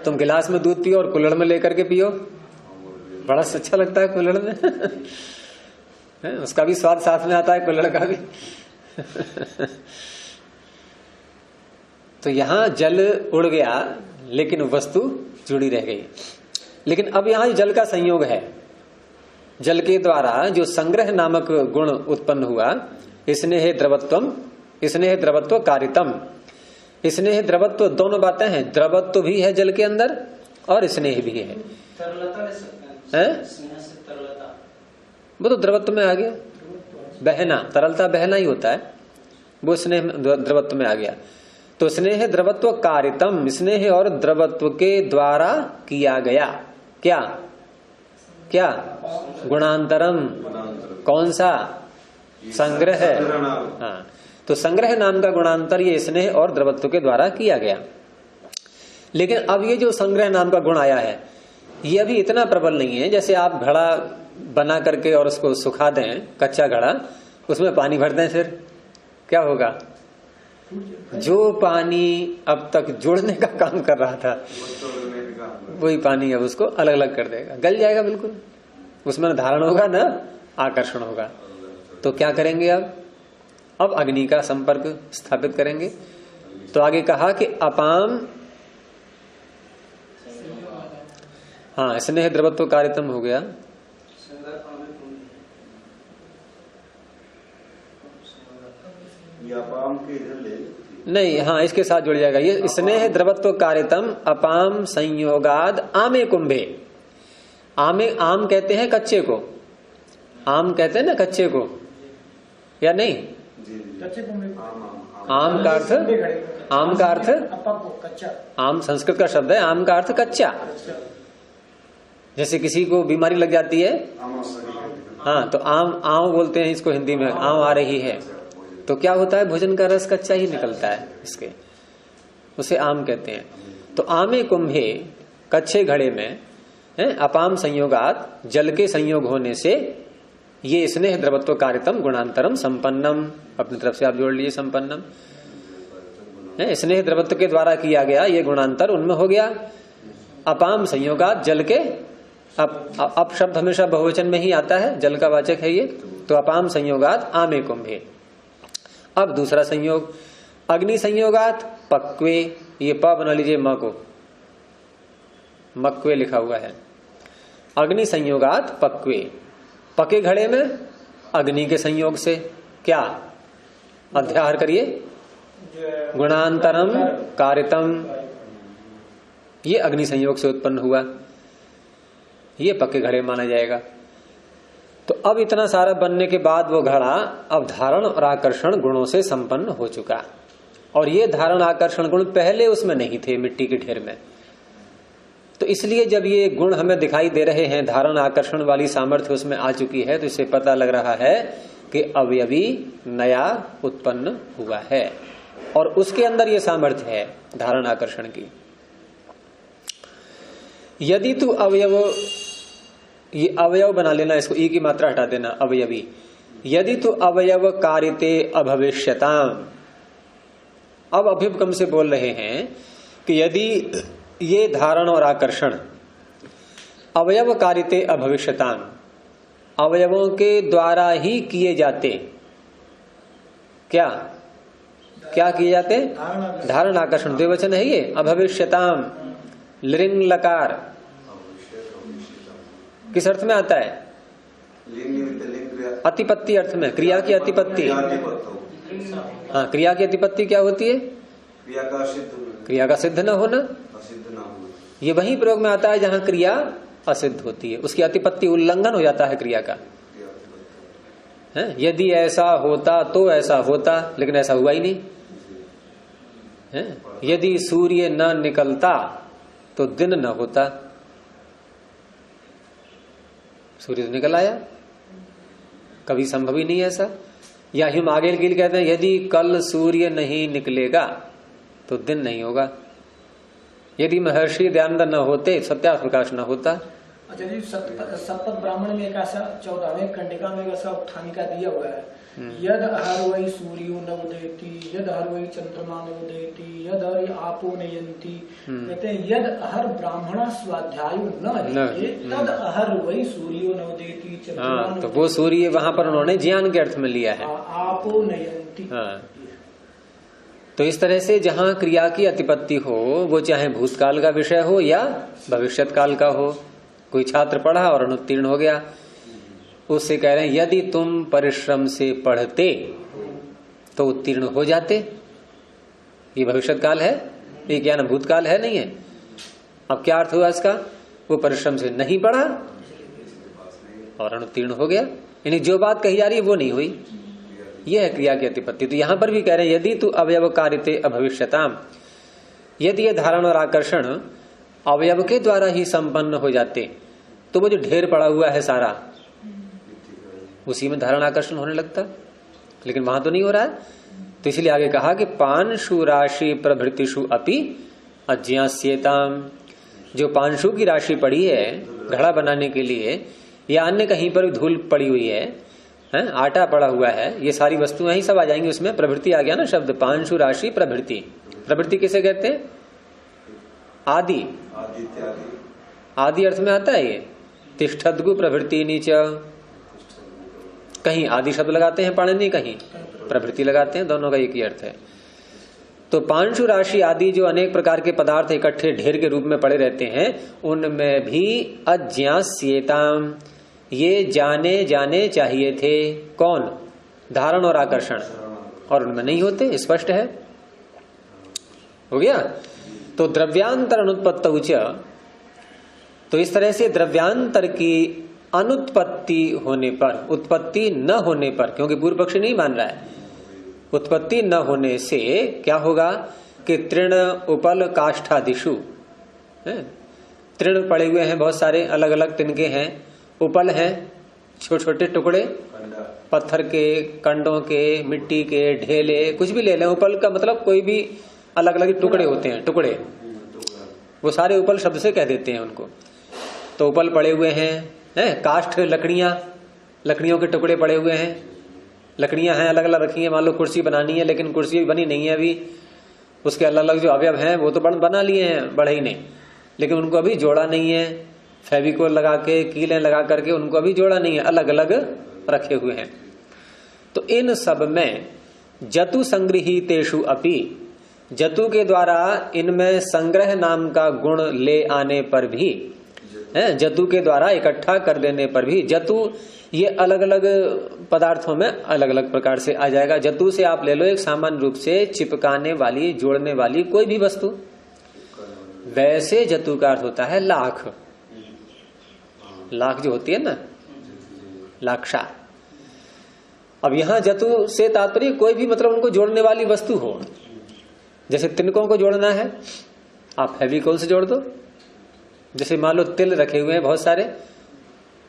तुम गिलास में दूध पियो और कुल्हड़ में लेकर के पियो, बड़ा अच्छा लगता है कुल्हड़ में उसका भी स्वाद साथ में आता है, कुल्हड़ का भी तो यहां जल उड़ गया लेकिन वस्तु जुड़ी रह गई। लेकिन अब यहां जल का संयोग है, जल के द्वारा जो संग्रह नामक गुण उत्पन्न हुआ, स्नेह द्रवत्वम, स्नेह द्रवत्व कारितम। स्नेह द्रवत्व दोनों बातें हैं, द्रवत्व भी है जल के अंदर और स्नेह भी है। तरलता ले सकते हैं? स्नेह से तरलता, वो तो द्रवत्व में आ गया, बहना, तरलता बहना ही होता है, वो स्नेह द्रवत्व में आ गया। तो स्नेह द्रवत्व कारितम, स्नेह और द्रवत्व के द्वारा किया गया क्या क्या? गुणांतरम। कौन सा? संग्रह। हाँ, तो संग्रह नाम का गुणांतर ये स्नेह और द्रवत्व के द्वारा किया गया। लेकिन अब ये जो संग्रह नाम का गुण आया है, ये अभी इतना प्रबल नहीं है। जैसे आप घड़ा बना करके और उसको सुखा दें, कच्चा घड़ा, उसमें पानी भर दें, फिर क्या होगा? जो पानी अब तक जोड़ने का काम कर रहा था, वही पानी अब उसको अलग अलग कर देगा, गल जाएगा बिल्कुल, उसमें न धारण होगा न आकर्षण होगा। तो क्या करेंगे अब अग्नि का संपर्क स्थापित करेंगे। तो आगे कहा कि अपाम, हाँ, स्नेह द्रवत्व कारितम हो गया। अपाम के इधर ले नहीं, हाँ, इसके साथ जुड़ जाएगा ये, स्नेह द्रवत्व कारितम अपाम संयोगाद आमे कुंभे। आमे, आम कहते हैं कच्चे को, आम कहते हैं ना कच्चे को, या नहीं? आम का अर्थ, आम का अर्थ कच्चा, आम संस्कृत का शब्द है, आम का अर्थ कच्चा। जैसे किसी को बीमारी लग जाती है, हाँ, तो आम, आम बोलते हैं इसको हिंदी में, आम आ रही है, तो क्या होता है? भोजन का रस कच्चा ही निकलता है इसके, उसे आम कहते हैं। तो आमे कुंभे, कच्चे घड़े में है, अपाम संयोगात, जल के संयोग होने से ये स्नेह द्रवत्व कारितम गुणांतरम संपन्नम, अपनी तरफ से आप जोड़ लीजिए संपन्नम है, स्नेह द्रवत्व के द्वारा किया गया ये गुणांतर उनमें हो गया। अपाम संयोगात, जल के, अब शब्द हमेशा बहुवचन में ही आता है, जल का वाचक है ये, तो अपाम संयोगात आमे कुंभे। अब दूसरा संयोग, अग्नि संयोगात पक्वे, ये प बना लीजिए, म को मक्वे लिखा हुआ है। अग्नि संयोगात पक्वे, पके घड़े में अग्नि के संयोग से क्या? अध्याहार करिए, गुणांतरम कारितम, ये अग्नि संयोग से उत्पन्न हुआ, ये पके घड़े माना जाएगा। तो अब इतना सारा बनने के बाद वो घड़ा अब धारण और आकर्षण गुणों से संपन्न हो चुका, और ये धारण आकर्षण गुण पहले उसमें नहीं थे मिट्टी के ढेर में। तो इसलिए जब ये गुण हमें दिखाई दे रहे हैं, धारण आकर्षण वाली सामर्थ्य उसमें आ चुकी है, तो इससे पता लग रहा है कि अवयवी नया उत्पन्न हुआ है, और उसके अंदर ये सामर्थ्य है धारण आकर्षण की। यदि तू अवयव, ये अवयव बना लेना, इसको ई की मात्रा हटा देना, अवयवी। यदि तू अवयव कारिते अभविष्यताम, अब अभ्युपगम से बोल रहे हैं कि यदि ये धारण और आकर्षण अवयव कारिते अभविष्यताम, अवयवों के द्वारा ही किए जाते, क्या क्या किए जाते? धारण आकर्षण, द्विवचन है ये, अभविष्यताम, लिंग लकार, किस अर्थ में आता है? अतिपत्ति अर्थ में, क्रिया की अतिपत्ति। हाँ, क्रिया की अतिपत्ति क्या होती है? क्रिया का सिद्ध न होना, ये वही प्रयोग में आता है जहां क्रिया असिद्ध होती है, उसकी अतिपत्ति उल्लंघन हो जाता है क्रिया का। है, यदि ऐसा होता तो ऐसा होता, लेकिन ऐसा हुआ ही नहीं है। यदि सूर्य न निकलता तो दिन न होता, सूर्य तो निकल आया, कभी संभव ही नहीं है ऐसा। या हम आगे के लिए कहते हैं यदि कल सूर्य नहीं निकलेगा तो दिन नहीं होगा। यदि महर्षि दयानंद न होते, सत्यार्थ प्रकाश न होता। अच्छा जी, सप्तपद ब्राह्मण में एक ऐसा 14वें कंडिका में ऐसा उत्थानिका दिया हुआ है, यद हर वही सूर्यो न उदयति, यद हर वही चंद्रमा न उदयति, यद हर आपो नयंती। कहते हैं यद हर ब्राह्मण स्वाध्यायो न रहिते, तद हर वही सूर्यो न उदयति, चंद्रमा न। तो वो सूर्य वहां पर उन्होंने ज्ञान के अर्थ में लिया है, आपो नयंती। तो इस तरह से जहां क्रिया की अतिपत्ति हो, वो चाहे भूतकाल का विषय हो या भविष्यत काल का हो। कोई छात्र पढ़ा और अनुत्तीर्ण हो गया, उससे कह रहे हैं यदि तुम परिश्रम से पढ़ते तो उत्तीर्ण हो जाते। ये भविष्यत काल है, ये क्या ना भूतकाल है, नहीं है। अब क्या अर्थ हुआ इसका? वो परिश्रम से नहीं पढ़ा और अनुत्तीर्ण हो गया, यानी जो बात कही जा रही है वो नहीं हुई। यह है क्रिया की अतिपत्ति। तो यहां पर भी कह रहे हैं यदि तू अवयव कारिते अभविष्यताम, यदि ये धारण और आकर्षण अवयव के द्वारा ही संपन्न हो जाते तो वो जो ढेर पड़ा हुआ है सारा, उसी में धारण आकर्षण होने लगता, लेकिन वहां तो नहीं हो रहा है। तो इसलिए आगे कहा कि पांशु राशि प्रभृतिषु अपि अज्ञास्यताम, जो पांशु की राशि पड़ी है घड़ा बनाने के लिए या अन्य कहीं पर धूल पड़ी हुई है, आटा पड़ा हुआ है, ये सारी वस्तुएं ही सब आ जाएंगी उसमें। प्रभृति आ गया ना शब्द, पांशु राशि प्रभृति। प्रभृति किसे कहते हैं? आदि, आदि अर्थ में आता है ये। तिष्ठद्गु प्रभृति नीच, कहीं आदि शब्द लगाते हैं पाणिनि, कहीं प्रभृति लगाते हैं, दोनों का एक ही अर्थ है। तो पांशु राशि आदि जो अनेक प्रकार के पदार्थ इकट्ठे ढेर के रूप में पड़े रहते हैं, उनमें भी अज्ञास्यताम, ये जाने जाने चाहिए थे। कौन? धारण और आकर्षण, और उनमें नहीं होते, स्पष्ट है। हो गया। तो द्रव्यांतर अनुत्पत्त उच्च, तो इस तरह से द्रव्यांतर की अनुत्पत्ति होने पर, उत्पत्ति न होने पर, क्योंकि पूर्व पक्षी नहीं मान रहा है, उत्पत्ति न होने से क्या होगा कि तृण उपल काष्ठादिषु, तृण पड़े हुए हैं बहुत सारे, अलग अलग तिनके हैं, उपल हैं छोटे छोटे टुकड़े, पत्थर के, कंडों के, मिट्टी के ढेले, कुछ भी ले लें। उपल का मतलब कोई भी अलग अलग टुकड़े होते हैं, टुकड़े, वो सारे उपल शब्द से कह देते हैं उनको। तो उपल पड़े हुए हैं, काष्ठ लकड़ियां, लकड़ियों के टुकड़े पड़े हुए हैं, लकड़ियां हैं अलग अलग रखी है। मान लो कुर्सी बनानी है, लेकिन कुर्सी भी बनी नहीं है अभी, उसके अलग अलग जो अवयव हैं वो तो बना लिए हैं बढ़ई ने, लेकिन उनको अभी जोड़ा नहीं है, फेविकोल लगा के, कीलें लगा करके उनको अभी जोड़ा नहीं है, अलग अलग रखे हुए हैं। तो इन सब में जतु संगृहीतेषु अपि, जतु के द्वारा इनमें संग्रह नाम का गुण ले आने पर भी, जतु के द्वारा इकट्ठा कर देने पर भी, जतु ये अलग अलग पदार्थों में अलग अलग प्रकार से आ जाएगा। जतु से आप ले लो एक सामान्य रूप से चिपकाने वाली, जोड़ने वाली कोई भी वस्तु, वैसे जतु का अर्थ होता है लाख। लाख जो होती है ना, लाक्षा। अब यहां जतु से तात्पर्य कोई भी, मतलब उनको जोड़ने वाली वस्तु हो। जैसे तिनकों को जोड़ना है, आप फेविकोल से जोड़ दो। जैसे मान लो तिल रखे हुए हैं बहुत सारे,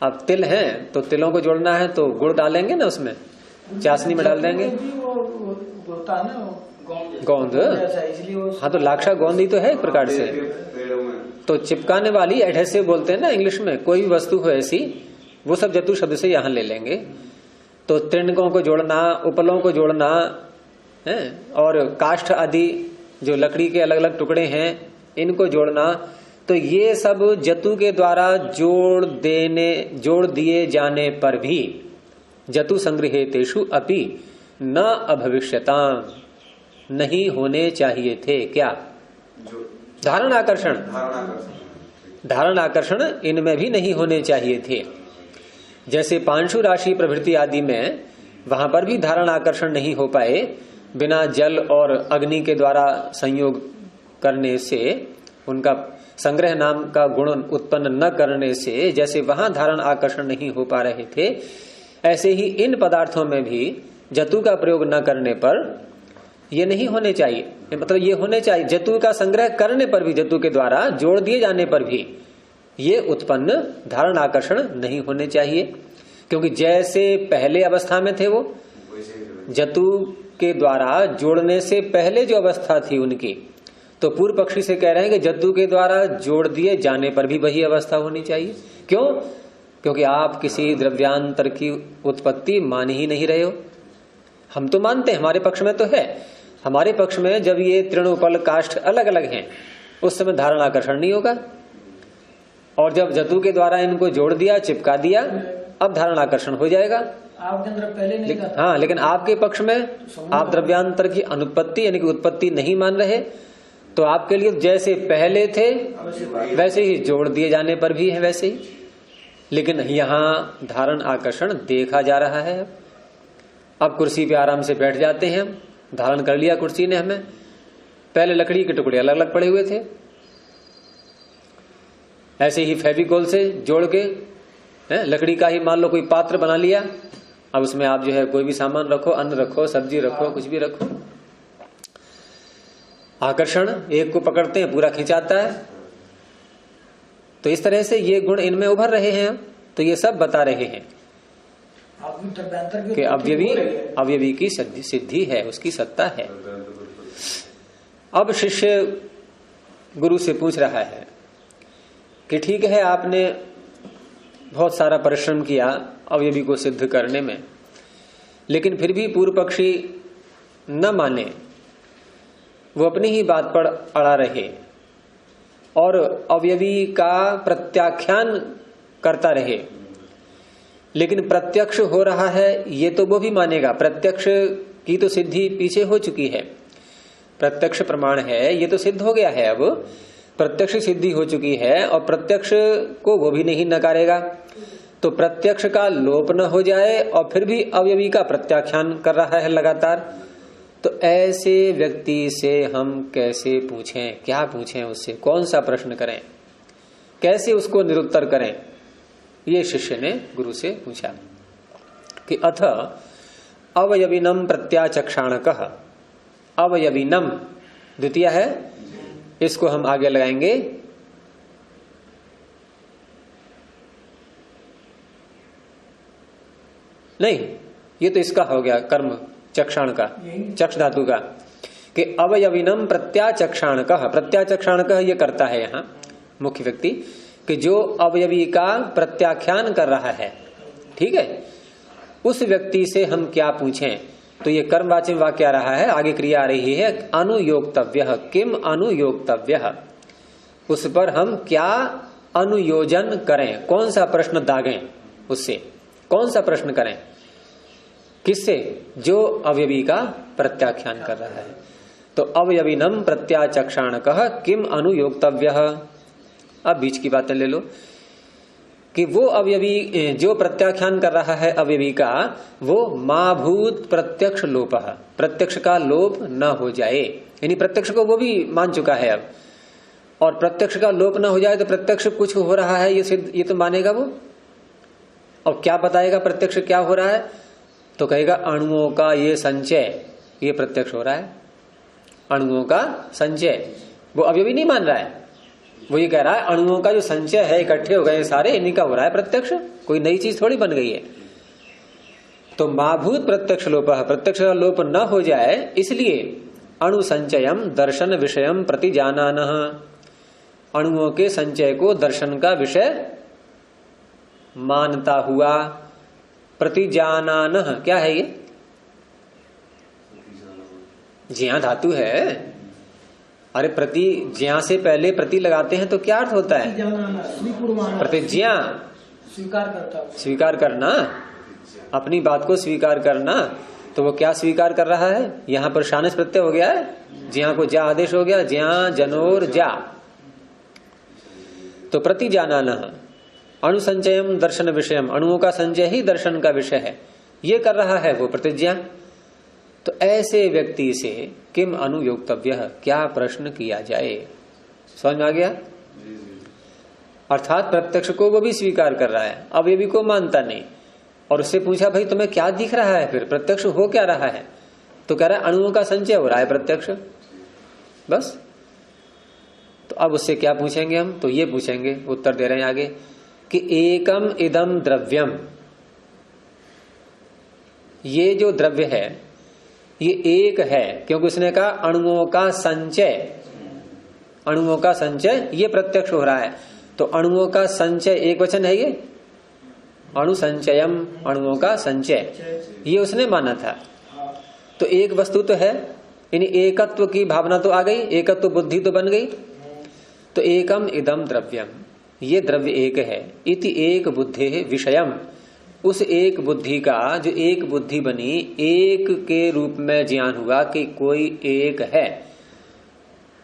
अब तिल हैं तो तिलों को जोड़ना है तो गुड़ डालेंगे ना, उसमें चाशनी में डाल देंगे, गोंद। हाँ, तो लाक्षा गोंद ही तो है एक प्रकार से। तो चिपकाने वाली, एडहेसिव बोलते हैं ना इंग्लिश में, कोई भी वस्तु हो ऐसी, वो सब जतु शब्द से यहां ले लेंगे। तो तिनकों को जोड़ना, उपलों को जोड़ना है, और काष्ठ आदि जो लकड़ी के अलग अलग टुकड़े हैं इनको जोड़ना, तो ये सब जतु के द्वारा जोड़ दिए जाने पर भी जतु संगृहीतेषु अपि न अभविष्यताम, नहीं होने चाहिए थे। क्या? धारण आकर्षण, धारण आकर्षण इनमें भी नहीं होने चाहिए थे। जैसे पांशु राशि प्रभृति आदि में, वहां पर भी धारण आकर्षण नहीं हो पाए, बिना जल और अग्नि के द्वारा संयोग करने से, उनका संग्रह नाम का गुण उत्पन्न न करने से, जैसे वहां धारण आकर्षण नहीं हो पा रहे थे, ऐसे ही इन पदार्थों में भी जतु का प्रयोग न करने पर ये नहीं होने चाहिए। मतलब ये होने चाहिए, जतु का संग्रह करने पर भी, जतु के द्वारा जोड़ दिए जाने पर भी ये उत्पन्न धारण आकर्षण नहीं होने चाहिए, क्योंकि जैसे पहले अवस्था में थे वो जतु के द्वारा जोड़ने से पहले जो अवस्था थी उनकी, तो पूर्व पक्षी से कह रहे हैं कि जतु के द्वारा जोड़ दिए जाने पर भी वही अवस्था होनी चाहिए। क्यों? क्योंकि आप किसी द्रव्यांतर की उत्पत्ति मान ही नहीं रहे हो। हम तो मानते हैं, हमारे पक्ष में तो है। हमारे पक्ष में जब ये तृणोपल काष्ठ अलग अलग हैं उस समय धारण आकर्षण नहीं होगा, और जब जतु के द्वारा इनको जोड़ दिया, चिपका दिया, अब धारण आकर्षण हो जाएगा। आपके अंदर पहले नहीं था। हाँ, लेकिन आपके पक्ष में आप द्रव्यांतर की अनुत्पत्ति यानी कि उत्पत्ति नहीं मान रहे, तो आपके लिए जैसे पहले थे वैसे ही जोड़ दिए जाने पर भी है वैसे ही। लेकिन यहाँ धारण आकर्षण देखा जा रहा है। अब कुर्सी पे आराम से बैठ जाते हैं, धारण कर लिया कुर्सी ने हमें। पहले लकड़ी के टुकड़े अलग अलग पड़े हुए थे, ऐसे ही फेविकोल से जोड़ के लकड़ी का ही मान लो कोई पात्र बना लिया। अब उसमें आप जो है कोई भी सामान रखो, अन्न रखो, सब्जी रखो, कुछ भी रखो, आकर्षण एक को पकड़ते हैं पूरा खिंचाता है। तो इस तरह से ये गुण इनमें उभर रहे हैं। तो ये सब बता रहे हैं कि अवयवी की सिद्धि है, उसकी सत्ता है। अब शिष्य गुरु से पूछ रहा है कि ठीक है, आपने बहुत सारा परिश्रम किया अवयवी को सिद्ध करने में, लेकिन फिर भी पूर्व पक्षी न माने, वो अपनी ही बात पर अड़ा रहे और अवयवी का प्रत्याख्यान करता रहे। लेकिन प्रत्यक्ष हो रहा है ये तो वो भी मानेगा, प्रत्यक्ष की तो सिद्धि पीछे हो चुकी है, प्रत्यक्ष प्रमाण है, ये तो सिद्ध हो गया है। अब प्रत्यक्ष सिद्धि हो चुकी है और प्रत्यक्ष को वो भी नहीं नकारेगा। तो प्रत्यक्ष का लोप न हो जाए और फिर भी अवयवी का प्रत्याख्यान कर रहा है लगातार। तो ऐसे व्यक्ति से हम कैसे पूछें, क्या पूछें उससे, कौन सा प्रश्न करें, कैसे उसको निरुत्तर करें? ये शिष्य ने गुरु से पूछा कि अथ अवयविनम प्रत्याचक्षाणकः। अवयविनम द्वितीय है, इसको हम आगे लगाएंगे नहीं, ये तो इसका हो गया कर्म चक्षाण का, चक्ष धातु का, कि अवयविनम प्रत्याचक्षाणकः। प्रत्याचक्षाणकः ये करता है यहाँ मुख्य व्यक्ति, कि जो अवयवी का प्रत्याख्यान कर रहा है, ठीक है, उस व्यक्ति से हम क्या पूछें? तो ये कर्मवाची वाक्य आ रहा है, आगे क्रिया आ रही है अनुयोक्तव्य, किम अनुयोक्तव्य, उस पर हम क्या अनुयोजन करें, कौन सा प्रश्न दागें, उससे कौन सा प्रश्न करें, किससे? जो अवयवी का प्रत्याख्यान कर रहा है। तो अवयविनम प्रत्याचक्षाणकः किम अनुयोक्तव्य। अब बीच की बातें ले लो कि वो अवयवी जो प्रत्याख्यान कर रहा है अवयवी का, वो माभूत प्रत्यक्ष लोप, प्रत्यक्ष का लोप न हो जाए, यानी प्रत्यक्ष को वो भी मान चुका है अब, और प्रत्यक्ष का लोप न हो जाए तो प्रत्यक्ष कुछ हो रहा है ये तो मानेगा वो। और क्या बताएगा प्रत्यक्ष क्या हो रहा है? तो कहेगा अणुओं का ये संचय, ये प्रत्यक्ष हो रहा है, अणुओं का संचय। वो अवयवी नहीं मान रहा है, वो ये कह रहा है अणुओं का जो संचय है, इकट्ठे हो गए सारे, इन्हीं का हो रहा है प्रत्यक्ष, कोई नई चीज थोड़ी बन गई है। तो माभूत प्रत्यक्ष लोप, प्रत्यक्ष का लोप न हो जाए इसलिए अणु संचयम दर्शन विषयम प्रति जानानः, अणुओं के संचय को दर्शन का विषय मानता हुआ। प्रतिजानानः क्या है ये? ज्या धातु है। अरे प्रति, ज्या से पहले प्रति लगाते हैं तो क्या अर्थ होता है? प्रतिज्ञा, स्वीकार करता, स्वीकार करना, अपनी बात को स्वीकार करना। तो वो क्या स्वीकार कर रहा है? यहाँ पर शानिस प्रत्यय हो गया है, ज्या को जा आदेश हो गया, ज्या जनोर जा। तो प्रतिजानानः अणुसंचयम दर्शन विषयम, अणुओं का संचय ही दर्शन का विषय है, ये कर रहा है वो प्रतिज्ञा। तो ऐसे व्यक्ति से किम अनुयोक्तव्य, क्या प्रश्न किया जाए? समझ में आ गया? अर्थात प्रत्यक्ष को वो भी स्वीकार कर रहा है, अवयवी को मानता नहीं। और उससे पूछा भाई तुम्हें क्या दिख रहा है, फिर प्रत्यक्ष हो क्या रहा है? तो कह रहा है अणुओं का संचय हो रहा है प्रत्यक्ष, बस। तो अब उससे क्या पूछेंगे हम? तो ये पूछेंगे, उत्तर दे रहे हैं आगे कि एकम इदम द्रव्यम, ये जो द्रव्य है ये एक है, क्योंकि उसने कहा अणुओं का संचय, अणुओं का संचय ये प्रत्यक्ष हो रहा है। तो अणुओं का संचय एक वचन है, ये अणु संचयम, अणुओं का संचय, ये उसने माना था। तो एक वस्तु तो है, यानी एकत्व की भावना तो आ गई, एकत्व बुद्धि तो बन गई। तो एकम इदम द्रव्यम, ये द्रव्य एक है। इति एक बुद्धि है विषयम, उस एक बुद्धि का, जो एक बुद्धि बनी, एक के रूप में ज्ञान हुआ कि कोई एक है,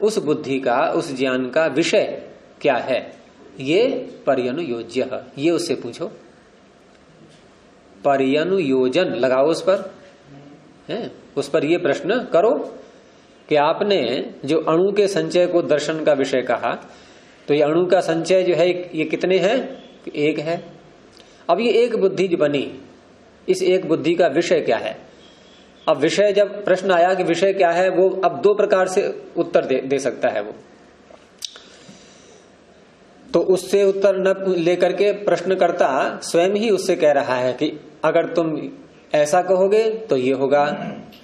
उस बुद्धि का, उस ज्ञान का विषय क्या है? ये पर्यनुयोज्य, ये उससे पूछो। पर्यनुयोजन लगाओ उस पर, है उस पर ये प्रश्न करो कि आपने जो अणु के संचय को दर्शन का विषय कहा, तो ये अणु का संचय जो है ये कितने हैं? एक है। अब ये एक बुद्धि जो बनी, इस एक बुद्धि का विषय क्या है? अब विषय, जब प्रश्न आया कि विषय क्या है, वो अब दो प्रकार से उत्तर दे सकता है वो। तो उससे उत्तर न लेकर के प्रश्नकर्ता स्वयं ही उससे कह रहा है कि अगर तुम ऐसा कहोगे तो ये होगा,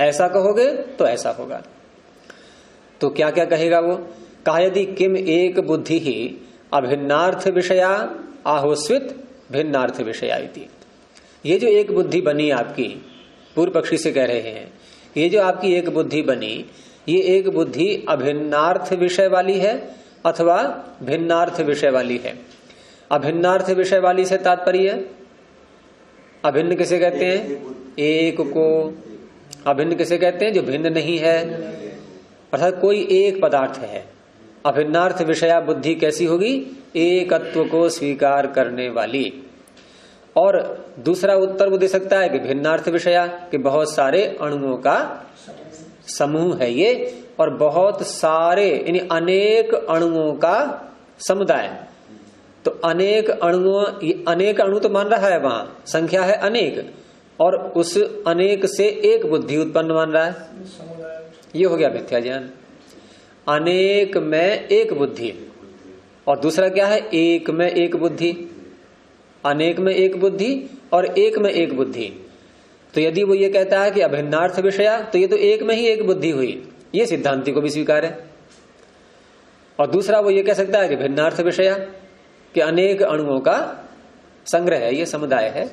ऐसा कहोगे तो ऐसा होगा। तो क्या क्या कहेगा वो? कहा यदि किम एक बुद्धि ही अभिन्नार्थ विषया आहोस्वित भिन्नार्थ विषया इति। ये जो एक बुद्धि बनी आपकी, पूर्व पक्षी से कह रहे हैं, ये जो आपकी एक बुद्धि बनी, ये एक बुद्धि अभिन्नार्थ विषय वाली है अथवा भिन्नार्थ विषय वाली है। अभिन्नार्थ विषय वाली से तात्पर्य, अभिन्न किसे कहते हैं? एक को। अभिन्न किसे कहते हैं? जो भिन्न नहीं है, अर्थात कोई एक पदार्थ है। अभिन्नार्थ विषया बुद्धि कैसी होगी? एकत्व को स्वीकार करने वाली। और दूसरा उत्तर वो दे सकता है कि भिन्नार्थ विषया, कि बहुत सारे अणुओं का समूह है ये, और बहुत सारे यानी अनेक अणुओं का समुदाय। तो अनेक अणुओं, अनेक अणु तो मान रहा है, वहां संख्या है अनेक, और उस अनेक से एक बुद्धि उत्पन्न मान रहा है। ये हो गया मिथ्या ज्ञान। अनेक में एक बुद्धि, और दूसरा क्या है? एक में एक बुद्धि। अनेक में एक बुद्धि और एक में एक बुद्धि। तो यदि वो ये कहता है कि अभिन्नार्थ विषया, तो ये तो एक में ही एक बुद्धि हुई, ये सिद्धांति को भी स्वीकार है। और दूसरा वो ये कह सकता है कि भिन्नार्थ विषया, कि अनेक अणुओं का संग्रह है, ये समुदाय है।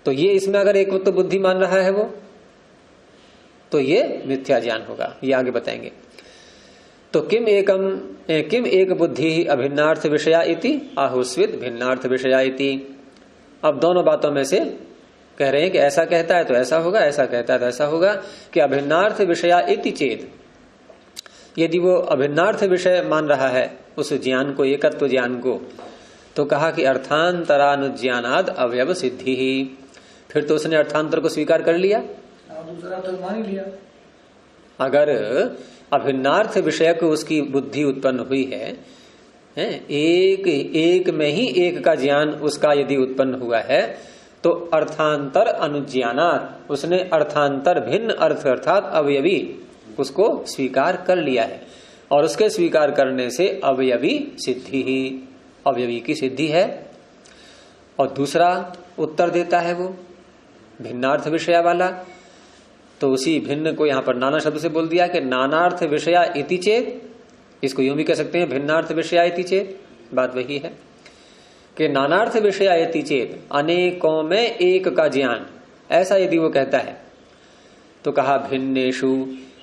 तो ये इसमें अगर एक तो बुद्धि मान रहा है वो, तो ये मिथ्या ज्ञान होगा, ये आगे बताएंगे। तो किम एक बुद्धि अभिन्नार्थ विषया इति आहुस्वित भिन्नार्थ विषया इति। अब दोनों बातों में से कह रहे हैं कि ऐसा कहता है तो ऐसा होगा, ऐसा कहता है तो ऐसा होगा। कि अभिन्नार्थ विषया इति चेत, यदि वो अभिन्नार्थ विषय मान रहा है उस ज्ञान को, एकत्व ज्ञान को, तो कहा कि अर्थांतरानुज्ञानाद अवयव सिद्धि ही। फिर तो उसने अर्थांतर को स्वीकार कर लिया, दूसरा तो मान ही लिया। अगर अभिन्नार्थ विषय को उसकी बुद्धि उत्पन्न हुई है, एक में ही एक का ज्ञान उसका यदि उत्पन्न हुआ है, तो अर्थांतर अनुज्ञानात, उसने अर्थांतर भिन्न अर्थ अर्थात अवयवी उसको स्वीकार कर लिया है। और उसके स्वीकार करने से अवयवी सिद्धि ही, अवयवी की सिद्धि है। और दूसरा उत्तर देता है वो भिन्नार्थ विषया वाला। तो उसी भिन्न को यहां पर नाना शब्द से बोल दिया कि नानार्थ विषया इति चेत, इसको यूं भी कह सकते हैं भिन्नार्थ विषया इति चेत। बात वही है कि नानार्थ विषया इति चेत, अनेकों में एक का ज्ञान, ऐसा यदि वो कहता है तो कहा भिन्नेषु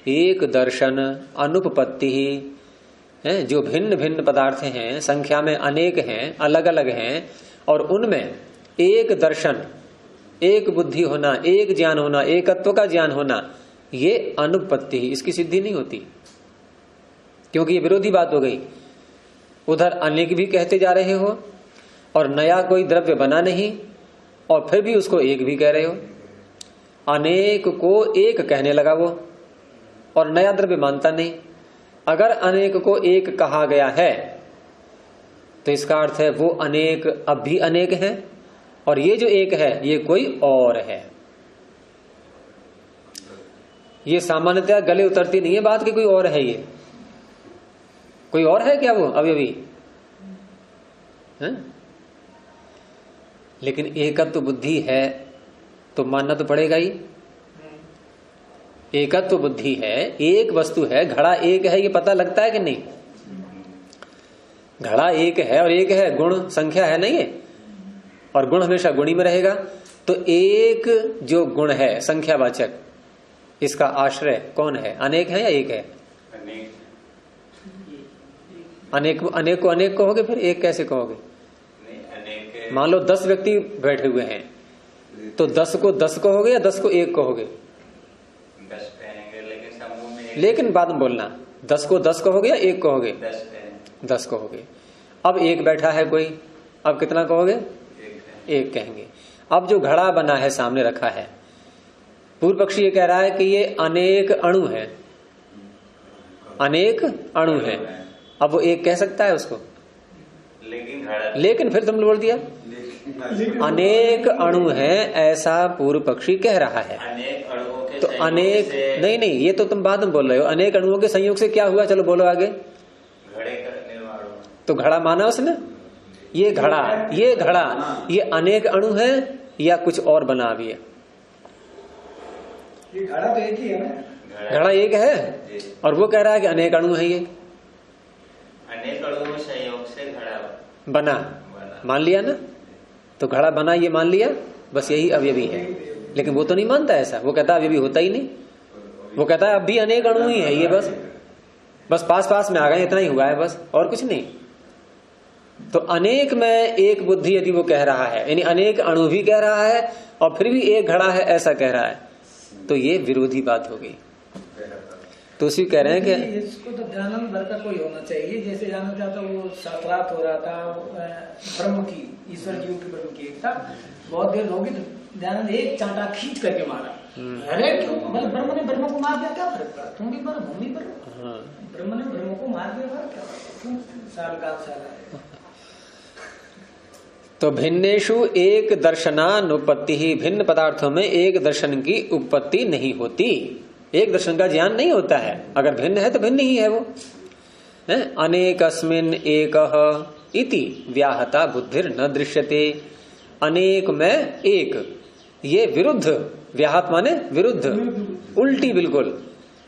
एक दर्शन अनुपपत्ति ही। जो भिन्न भिन्न पदार्थ हैं, संख्या में अनेक हैं, अलग अलग हैं, और उनमें एक दर्शन, एक बुद्धि होना, एक ज्ञान होना, एकत्व का ज्ञान होना, ये अनुपपत्ति ही, इसकी सिद्धि नहीं होती। क्योंकि ये विरोधी बात हो गई। उधर अनेक भी कहते जा रहे हो और नया कोई द्रव्य बना नहीं, और फिर भी उसको एक भी कह रहे हो। अनेक को एक कहने लगा वो, और नया द्रव्य मानता नहीं। अगर अनेक को एक कहा गया है तो इसका अर्थ है वो अनेक अब भी अनेक है, और ये जो एक है ये कोई और है। ये सामान्यतः गले उतरती नहीं है बात कि कोई और है ये। कोई और है क्या वो अवयवी? हैं? लेकिन एकत्व बुद्धि है तो मानना तो पड़ेगा ही। एकत्व बुद्धि है, एक वस्तु है, घड़ा एक है, ये पता लगता है कि नहीं? घड़ा एक है और एक है, गुण संख्या है नहीं है, और गुण हमेशा गुणी में रहेगा। तो एक जो गुण है संख्यावाचक, इसका आश्रय कौन है? अनेक है या एक है? अनेक। अनेक को अनेक कहोगे, फिर एक कैसे कहोगे? मान लो 10 व्यक्ति बैठे हुए हैं, तो 10 को 10 कहोगे या 10 को 1 कहोगे? 10 कहेंगे, लेकिन समूह में लेकिन बाद में बोलना, 10 को 10 कहोगे या 1 कहोगे? 10 कहोगे। अब एक बैठा है कोई, अब कितना कहोगे? 1 कहेंगे। अब जो घड़ा बना है सामने रखा है, पूर्व पक्षी ये कह रहा है कि ये अनेक अणु है, अनेक अणु है। अब वो एक कह सकता है उसको? लेकिन फिर तुमने बोल दिया अनेक अणु है, ऐसा पूर्व पक्षी कह रहा है। अनेक अणुओं के तो अनेक नहीं, ये तो तुम बाद में बोल रहे हो। अनेक अणुओं के संयोग से क्या हुआ? चलो बोलो आगे। घड़े का निर्माण। तो घड़ा माना उसने, ये घड़ा, ये अनेक अणु है या कुछ और बना अभी है? ये घड़ा तो एक ही है ना। घड़ा एक है और वो कह रहा है कि अनेक अणु है, ये अनेक अणुओं संयोग से घड़ा बना। मान लिया ना, तो घड़ा बना ये मान लिया, बस यही अवयवी है। लेकिन वो तो नहीं मानता ऐसा, वो कहता अवयवी होता ही नहीं। वो कहता है अब भी अनेक अणु ही है ये, बस पास में आ गए, इतना ही हुआ है बस, और कुछ नहीं। तो अनेक में एक बुद्धि यदि वो कह रहा है, यानी अनेक अणु भी कह रहा है और फिर भी एक घड़ा है ऐसा कह रहा है, तो ये विरोधी बात हो गई। तो उसी कह रहे हैं कि इसको तो ध्यान भर का कोई होना चाहिए। जैसे जानना चाहता वो शास्त्रार्थ हो रहा था ब्रह्म की, ईश्वर जीव की, ब्रह्म की एकता, बहुत देर होगी तो ध्यान एक चांटा खींच करके मारा। अरे क्यों? ब्रह्म ने ब्रह्म को मार दिया, क्या फर्क पड़ा? तुम भी ब्रह्म, हम भी ब्रह्म। ब्रह्म ने ब्रह्म को मार दिया, क्या तुम साल का साल। तो भिन्नेषु एक दर्शनानुपत्ति ही, भिन्न पदार्थों में एक दर्शन की उत्पत्ति नहीं होती, एक दर्शन का ज्ञान नहीं होता है। अगर भिन्न है तो भिन्न ही है वो। अनेकस्मिन् एकः इति व्याहता बुद्धिर न दृश्यते। अनेक में एक, ये विरुद्ध, व्याहत माने विरुद्ध, उल्टी बिल्कुल,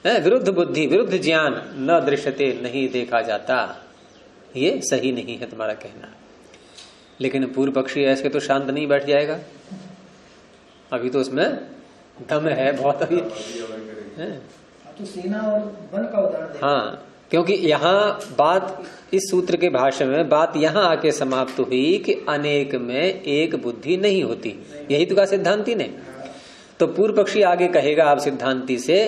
विरुद्ध बुद्धि, विरुद्ध ज्ञान, न दृश्यते, नहीं देखा जाता। ये सही नहीं है तुम्हारा कहना। लेकिन पूर्व पक्षी ऐसे तो शांत नहीं बैठ जाएगा, अभी तो उसमें दम है बहुत अभी है। तो सेना और वन का उदाहरण। हाँ, क्योंकि यहाँ बात, इस सूत्र के भाष्य में बात यहाँ आके समाप्त हुई कि अनेक में एक बुद्धि नहीं होती, यही तो कहा सिद्धांति ने। तो पूर्व पक्षी आगे कहेगा आप सिद्धांति से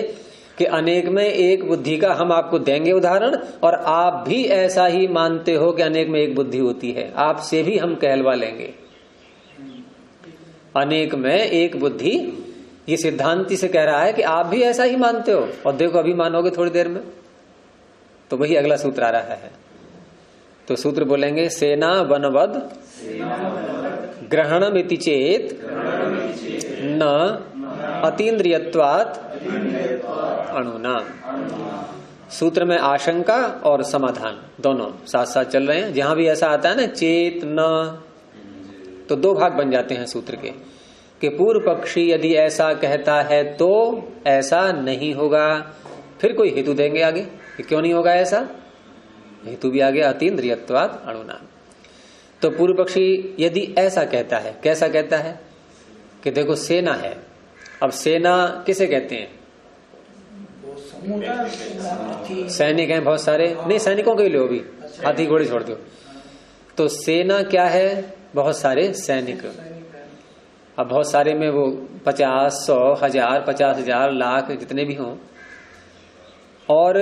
कि अनेक में एक बुद्धि का हम आपको देंगे उदाहरण, और आप भी ऐसा ही मानते हो कि अनेक में एक बुद्धि होती है, आपसे भी हम कहलवा लेंगे। अनेक में एक बुद्धि, ये सिद्धांति से कह रहा है कि आप भी ऐसा ही मानते हो, और देखो अभी मानोगे थोड़ी देर में। तो वही अगला सूत्र आ रहा है। तो सूत्र बोलेंगे, सेना वनवद ग्रहणमिति चेत न अतीन्द्रियत्वात् अणुना। सूत्र में आशंका और समाधान दोनों साथ साथ चल रहे हैं। जहां भी ऐसा आता है ना चेत न, तो दो भाग बन जाते हैं सूत्र के, कि पूर्व पक्षी यदि ऐसा कहता है तो ऐसा नहीं होगा। फिर कोई हेतु देंगे आगे कि क्यों नहीं होगा ऐसा, हेतु भी आगे, अतीन्द्रियत्वात् अणुना। तो पूर्व पक्षी यदि ऐसा कहता है, कैसा कहता है कि देखो सेना है, अब सेना किसे कहते हैं? सैनिक हैं बहुत सारे, नहीं सैनिकों के लिए भी, हाथी घोड़े छोड़ दो। तो सेना क्या है? बहुत सारे सैनिक। अब बहुत सारे में वो 50, 100, 1000, 50,000, लाख जितने भी हों, और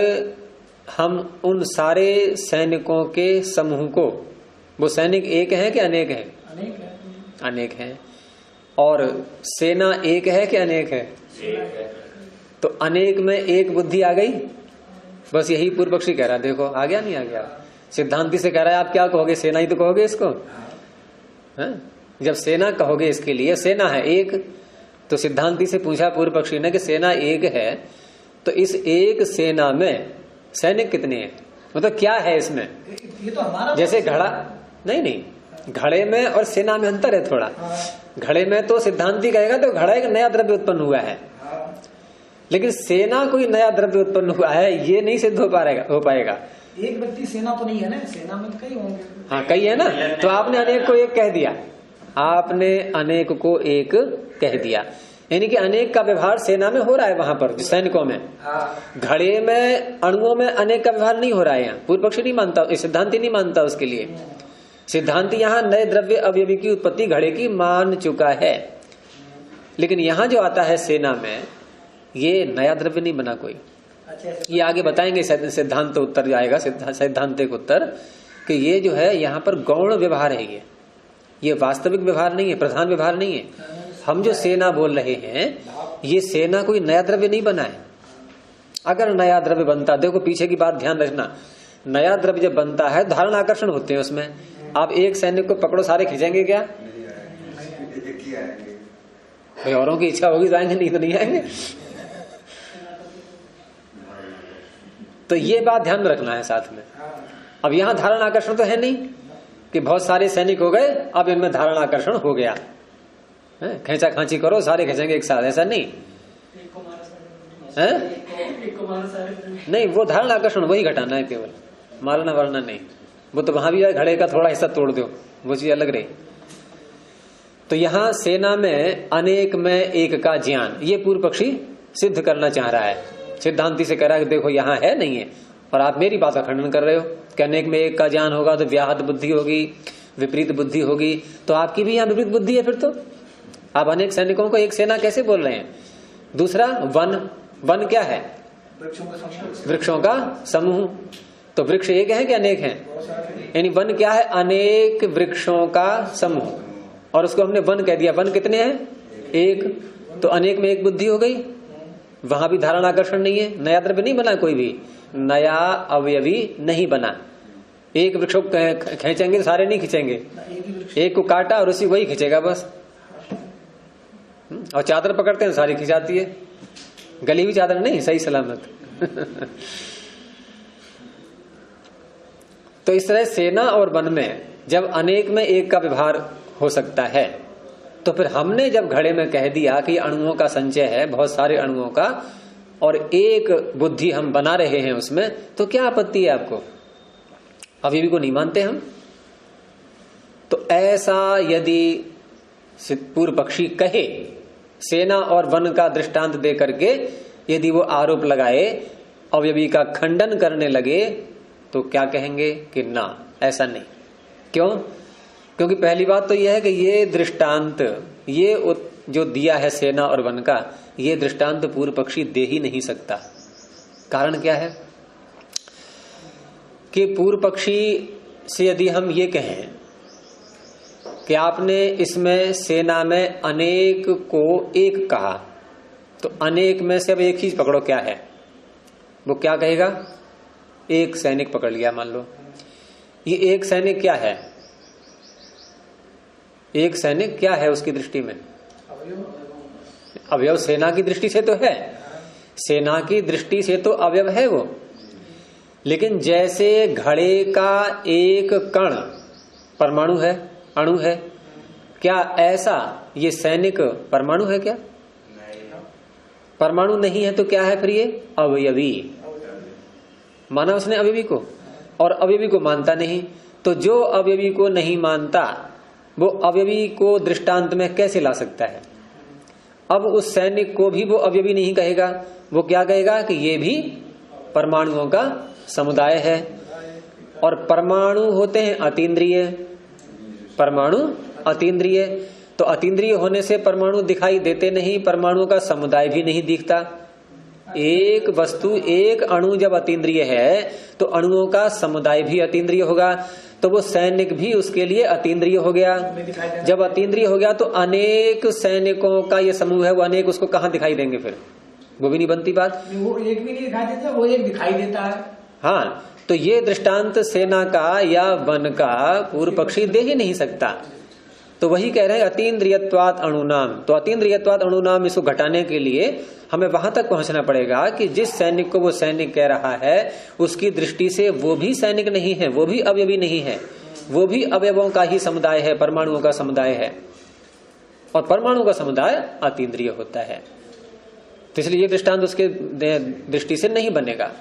हम उन सारे सैनिकों के समूह को, वो सैनिक एक है कि अनेक है? अनेक है। और सेना एक है कि अनेक है? तो अनेक में एक बुद्धि आ गई, बस यही पूर्व पक्षी कह रहा है। देखो आ गया नहीं आ गया? सिद्धांति से कह रहा है आप क्या कहोगे, सेना ही तो कहोगे इसको, है? जब सेना कहोगे इसके लिए, सेना है एक, तो सिद्धांति से पूछा पूर्व पक्षी ने कि सेना एक है, तो इस एक सेना में सैनिक कितने हैं? मतलब क्या है इसमें? ये तो हमारा जैसे घड़ा, नहीं, घड़े में और सेना में अंतर है थोड़ा। घड़े में तो सिद्धांती कहेगा तो घड़ा एक नया द्रव्य उत्पन्न हुआ है, लेकिन सेना कोई नया द्रव्य उत्पन्न हुआ है ये नहीं सिद्ध हो पाएगा। एक व्यक्ति सेना तो नहीं है ना, सेना में तो कई होंगे। हाँ कई है ना, तो आपने अनेक को एक कह दिया, आपने अनेक को एक कह दिया, यानी कि अनेक का व्यवहार सेना में हो रहा है वहां पर सैनिकों में। घड़े में अणुओं में अनेक का व्यवहार नहीं हो रहा है। यहाँ पूर्व पक्षी नहीं मानता, सिद्धांति नहीं मानता उसके लिए। सिद्धांति यहाँ नए द्रव्य अवयवी की उत्पत्ति घड़े की मान चुका है, लेकिन यहाँ जो आता है सेना में ये नया द्रव्य नहीं बना कोई। ये आगे बताएंगे सिद्धांत उत्तर आएगा, सैद्धांतिक उत्तर, कि ये जो है यहाँ पर गौण व्यवहार है, ये वास्तविक व्यवहार नहीं है, प्रधान व्यवहार नहीं है। हम जो सेना बोल रहे हैं ये सेना कोई नया द्रव्य नहीं बना है। अगर नया द्रव्य बनता, देखो पीछे की बात ध्यान रखना, नया द्रव्य जब बनता है धारण आकर्षण होते हैं उसमें। आप एक सैनिक को पकड़ो सारे खींचेंगे क्या? भाई औरों की इच्छा होगी तो आएंगे, नहीं तो नहीं आएंगे। तो ये बात ध्यान में रखना है साथ में। अब यहाँ धारण आकर्षण तो है नहीं कि बहुत सारे सैनिक हो गए अब इनमें धारण आकर्षण हो गया, खींचा खांची करो सारे खींचेंगे एक साथ, ऐसा नहीं है। नहीं, वो धारण आकर्षण वही घटाना है, केवल मारना वरना नहीं। वो तो वहां भी है, घड़े का थोड़ा हिस्सा तोड़ दो, वो चीज अलग रही। तो यहाँ सेना में अनेक में एक का ज्ञान, ये पूर्व पक्षी सिद्ध करना चाह रहा है। सिद्धांति से कह रहा है कि देखो यहाँ है नहीं है, और आप मेरी बात का खंडन कर रहे हो कि अनेक में एक का ज्ञान होगा तो व्याहत बुद्धि होगी, विपरीत बुद्धि होगी। तो आपकी भी यहाँ विपरीत बुद्धि है, फिर तो आप अनेक सैनिकों को एक सेना कैसे बोल रहे हैं? दूसरा वन, वन क्या है? वृक्षों का समूह। तो वृक्ष एक है कि अनेक हैं? यानी वन क्या है? अनेक वृक्षों का समूह, और उसको हमने वन कह दिया। वन कितने हैं? एक, तो अनेक में एक बुद्धि हो गई। वहां भी धारण आकर्षण नहीं है, नया द्रव्य नहीं बना, कोई भी नया अवयवी नहीं बना। एक वृक्ष खींचेंगे तो सारे नहीं खींचेंगे, एक को काटा और उसी वही खींचेगा बस। और चादर पकड़ते हैं सारी खिंचाती है, गली हुई चादर नहीं, सही सलामत। तो इस तरह सेना और वन में जब अनेक में एक का व्यवहार हो सकता है, तो फिर हमने जब घड़े में कह दिया कि अणुओं का संचय है, बहुत सारे अणुओं का, और एक बुद्धि हम बना रहे हैं उसमें, तो क्या आपत्ति है आपको? अवयवी को नहीं मानते हम? तो ऐसा यदि पूर्व पक्षी कहे, सेना और वन का दृष्टांत दे करके यदि वो आरोप लगाए, अवयवी का खंडन करने लगे, तो क्या कहेंगे कि ना, ऐसा नहीं। क्यों? क्योंकि पहली बात तो यह है कि ये दृष्टांत, ये जो दिया है सेना और वन का, ये दृष्टांत पूर्व पक्षी दे ही नहीं सकता। कारण क्या है कि पूर्व पक्षी से यदि हम ये कहें कि आपने इसमें सेना में अनेक को एक कहा, तो अनेक में से अब एक चीज पकड़ो, क्या है? वो क्या कहेगा? एक सैनिक पकड़ लिया मान लो। ये एक सैनिक क्या है? एक सैनिक क्या है उसकी दृष्टि में? अवयव सेना की दृष्टि से तो है, सेना की दृष्टि से तो अवयव है वो। लेकिन जैसे घड़े का एक कण परमाणु है, अणु है, क्या ऐसा ये सैनिक परमाणु है क्या? परमाणु नहीं है तो क्या है फिर? ये अवयवी। माना उसने अवयवी को, और अवयवी को मानता नहीं, तो जो अवयवी को नहीं मानता वो अवयवी को दृष्टांत में कैसे ला सकता है? अब उस सैनिक को भी वो अवयवी नहीं कहेगा, वो क्या कहेगा कि ये भी परमाणुओं का समुदाय है। और परमाणु होते हैं अतीन्द्रिय, परमाणु अतीन्द्रिय, तो अतीन्द्रिय होने से परमाणु दिखाई देते नहीं, परमाणुओं का समुदाय भी नहीं दिखता। एक वस्तु, एक अणु जब अतीन्द्रिय है तो अणुओं का समुदाय भी अतीन्द्रिय होगा, तो वो सैनिक भी उसके लिए अतीन्द्रिय हो गया। जब अतीन्द्रिय हो गया तो अनेक सैनिकों का ये समूह है, वो अनेक उसको कहाँ दिखाई देंगे? फिर वो भी नहीं बनती बात। वो एक भी नहीं दिखाई देता, वो एक दिखाई देता है। हाँ, तो ये दृष्टांत सेना का या वन का पूर्व पक्षी दे ही नहीं सकता। तो वही कह रहे हैं अतीन्द्रियत्वात् अणुनाम। तो अतीन्द्रियत्वात् अणुनाम इसको घटाने के लिए हमें वहां तक पहुंचना पड़ेगा कि जिस सैनिक को वो सैनिक कह रहा है उसकी दृष्टि से वो भी सैनिक नहीं है, वो भी अवयवी नहीं है, वो भी अवयवों का ही समुदाय है, परमाणुओं का समुदाय है, और परमाणु का समुदाय अतीन्द्रिय होता है। तो इसलिए ये दृष्टांत उसके दृष्टि से नहीं बनेगा।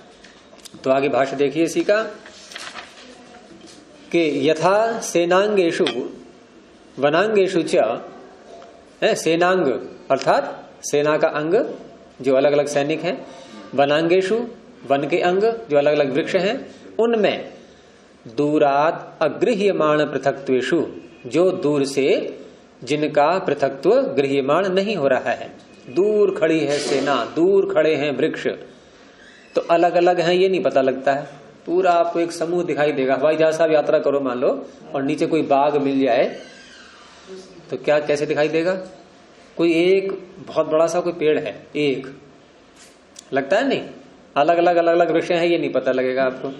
तो आगे भाष्य देखिए इसी का कि यथा सेनांगेषु वनांगेषु च, सेनांग अर्थात सेना का अंग जो अलग अलग सैनिक हैं, वनांगेषु वन के अंग जो अलग अलग वृक्ष हैं, उनमें दूरात अगृह्यमाण पृथक्त्वेषु, जो दूर से जिनका पृथक्त्व गृह्यमाण नहीं हो रहा है। दूर खड़ी है सेना, दूर खड़े हैं वृक्ष, तो अलग अलग हैं ये नहीं पता लगता है। पूरा आपको एक समूह दिखाई देगा। हवाई जहाज से आप यात्रा करो मान लो और नीचे कोई बाग मिल जाए तो क्या कैसे दिखाई देगा? कोई एक बहुत बड़ा सा कोई पेड़ है, एक लगता है नहीं, अलग अलग वृक्ष हैं ये नहीं पता लगेगा आपको।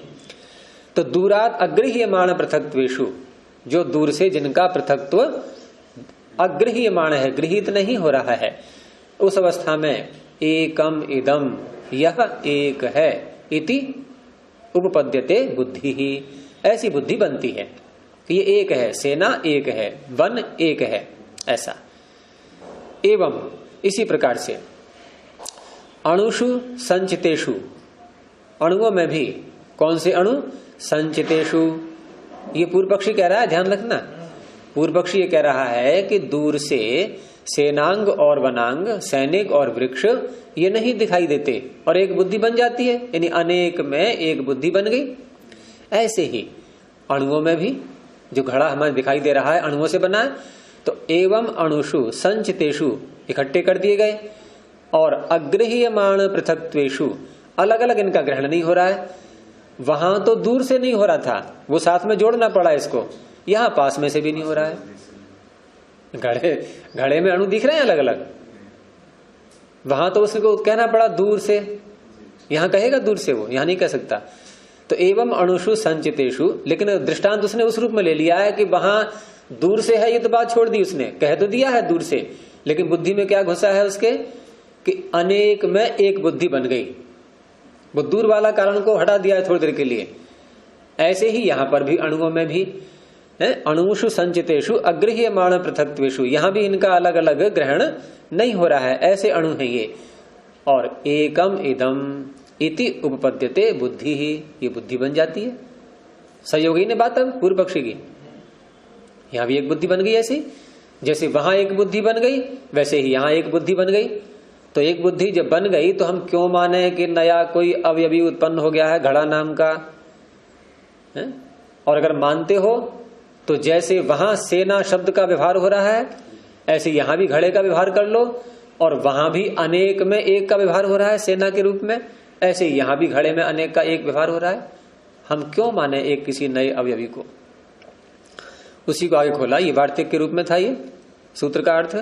तो दूरात अगृह्यमाण पृथक्त्वेषु, जो दूर से जिनका पृथक्त्व अगृह्यमाण है, गृहीत नहीं हो रहा है, उस अवस्था में एकम इदम, यह एक है, इति उपपद्यते बुद्धि ही, ऐसी बुद्धि बनती है कि ये एक है, सेना एक है, वन एक है, ऐसा। एवं इसी प्रकार से अणुषु संचितेषु, अणुओं में भी, कौन से अणु? संचितेषु। ये पूर्व पक्षी कह रहा है, ध्यान रखना, पूर्व पक्षी ये कह रहा है कि दूर से सेनांग और वनांग, सैनिक और वृक्ष ये नहीं दिखाई देते और एक बुद्धि बन जाती है, यानी अनेक में एक बुद्धि बन गई। ऐसे ही अणुओं में भी जो घड़ा हमें दिखाई दे रहा है अणुओं से बना है, तो एवं अणुषु संचितेषु इकट्ठे कर दिए गए, और अगृह्यमाण पृथक्त्वेषु, अलग अलग इनका ग्रहण नहीं हो रहा है। वहां तो दूर से नहीं हो रहा था, वो साथ में जोड़ना पड़ा इसको, यहां पास में से भी नहीं हो रहा है। घड़े में अणु दिख रहे हैं अलग अलग, वहां तो उसको कहना पड़ा दूर से, यहां कहेगा दूर से, वो यहां नहीं कह सकता। तो एवं अणुषु संचितेषु, लेकिन दृष्टांत उसने उस रूप में ले लिया है कि वहां दूर से है, ये तो बात छोड़ दी उसने, कह तो दिया है दूर से, लेकिन बुद्धि में क्या घुसा है उसके कि अनेक में एक बुद्धि बन गई, वो दूर वाला कारण को हटा दिया है थोड़ी देर के लिए। ऐसे ही यहां पर भी अणुओं में भी अणुषु संचितेषु अगृह्यमाण पृथक्त्वेषु, यहां भी इनका अलग अलग ग्रहण नहीं हो रहा है, ऐसे अणु हैं ये। और एकम इदम इति उपपद्यते बुद्धि ही, ये बुद्धि बन जाती है। सहयोगी ने बात अब पूर्व पक्षी की, यहां भी एक बुद्धि बन गई ऐसी, जैसे वहां एक बुद्धि बन गई वैसे ही यहां एक बुद्धि बन गई। तो एक बुद्धि जब बन गई तो हम क्यों माने कि नया कोई अवयवी उत्पन्न हो गया है घड़ा नाम का है? और अगर मानते हो तो जैसे वहां सेना शब्द का व्यवहार हो रहा है ऐसे यहां भी घड़े का व्यवहार कर लो, और वहां भी अनेक में एक का व्यवहार हो रहा है सेना के रूप में, ऐसे यहां भी घड़े में अनेक का एक व्यवहार हो रहा है। हम क्यों माने एक किसी नए अवयवी को? उसी को आगे खोला, ये वार्तिक के रूप में था ये सूत्र का अर्थ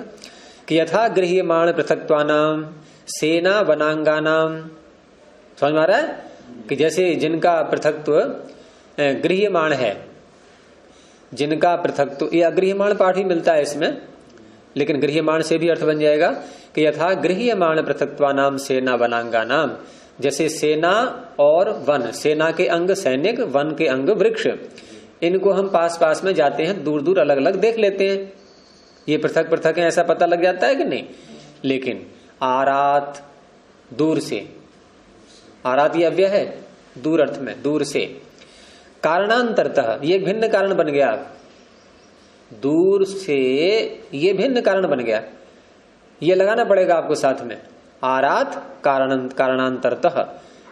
कि यथा गृह्यमाण पृथक्त्वानाम सेना वनांगानाम, समझ में आ रहा है कि जैसे जिनका पृथक्त्व गृह्यमाण है, जिनका पृथक्त्व, ये अगृह्यमाण पाठ ही मिलता है इसमें, लेकिन गृह्यमाण से भी अर्थ बन जाएगा कि यथा गृह्यमाण पृथक्त्वानाम सेना वनांगानाम, जैसे सेना और वन, सेना के अंग सैनिक, वन के अंग वृक्ष, इनको हम पास पास में जाते हैं, दूर दूर अलग अलग देख लेते हैं, ये पृथक पृथक है ऐसा पता लग जाता है कि नहीं। लेकिन आरात, दूर से, आरात ये अव्यय है दूर अर्थ में, दूर से, कारणांतरतः ये भिन्न कारण बन गया, दूर से ये भिन्न कारण बन गया, ये लगाना पड़ेगा आपको साथ में, आरात कारणांतरतः,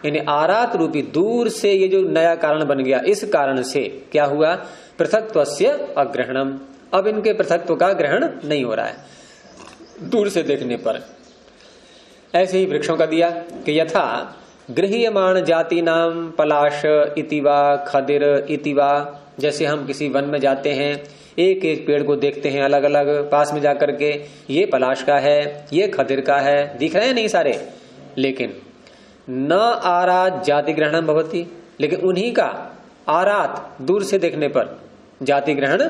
यानी आरात रूपी दूर से ये जो नया कारण बन गया, इस कारण से क्या हुआ? पृथक्त्वस्य अग्रहणम, अब इनके पृथक्त्व का ग्रहण नहीं हो रहा है दूर से देखने पर। ऐसे ही वृक्षों का दिया कि यथा गृह्यमाण जाति नाम पलाश इतिवा खदिर इतिवा, जैसे हम किसी वन में जाते हैं, एक एक पेड़ को देखते हैं अलग अलग पास में जाकर के, ये पलाश का है, ये खदिर का है, दिख रहे हैं नहीं सारे, लेकिन न आरात जाति ग्रहणम भवति, लेकिन उन्हीं का आरात दूर से देखने पर जाति ग्रहण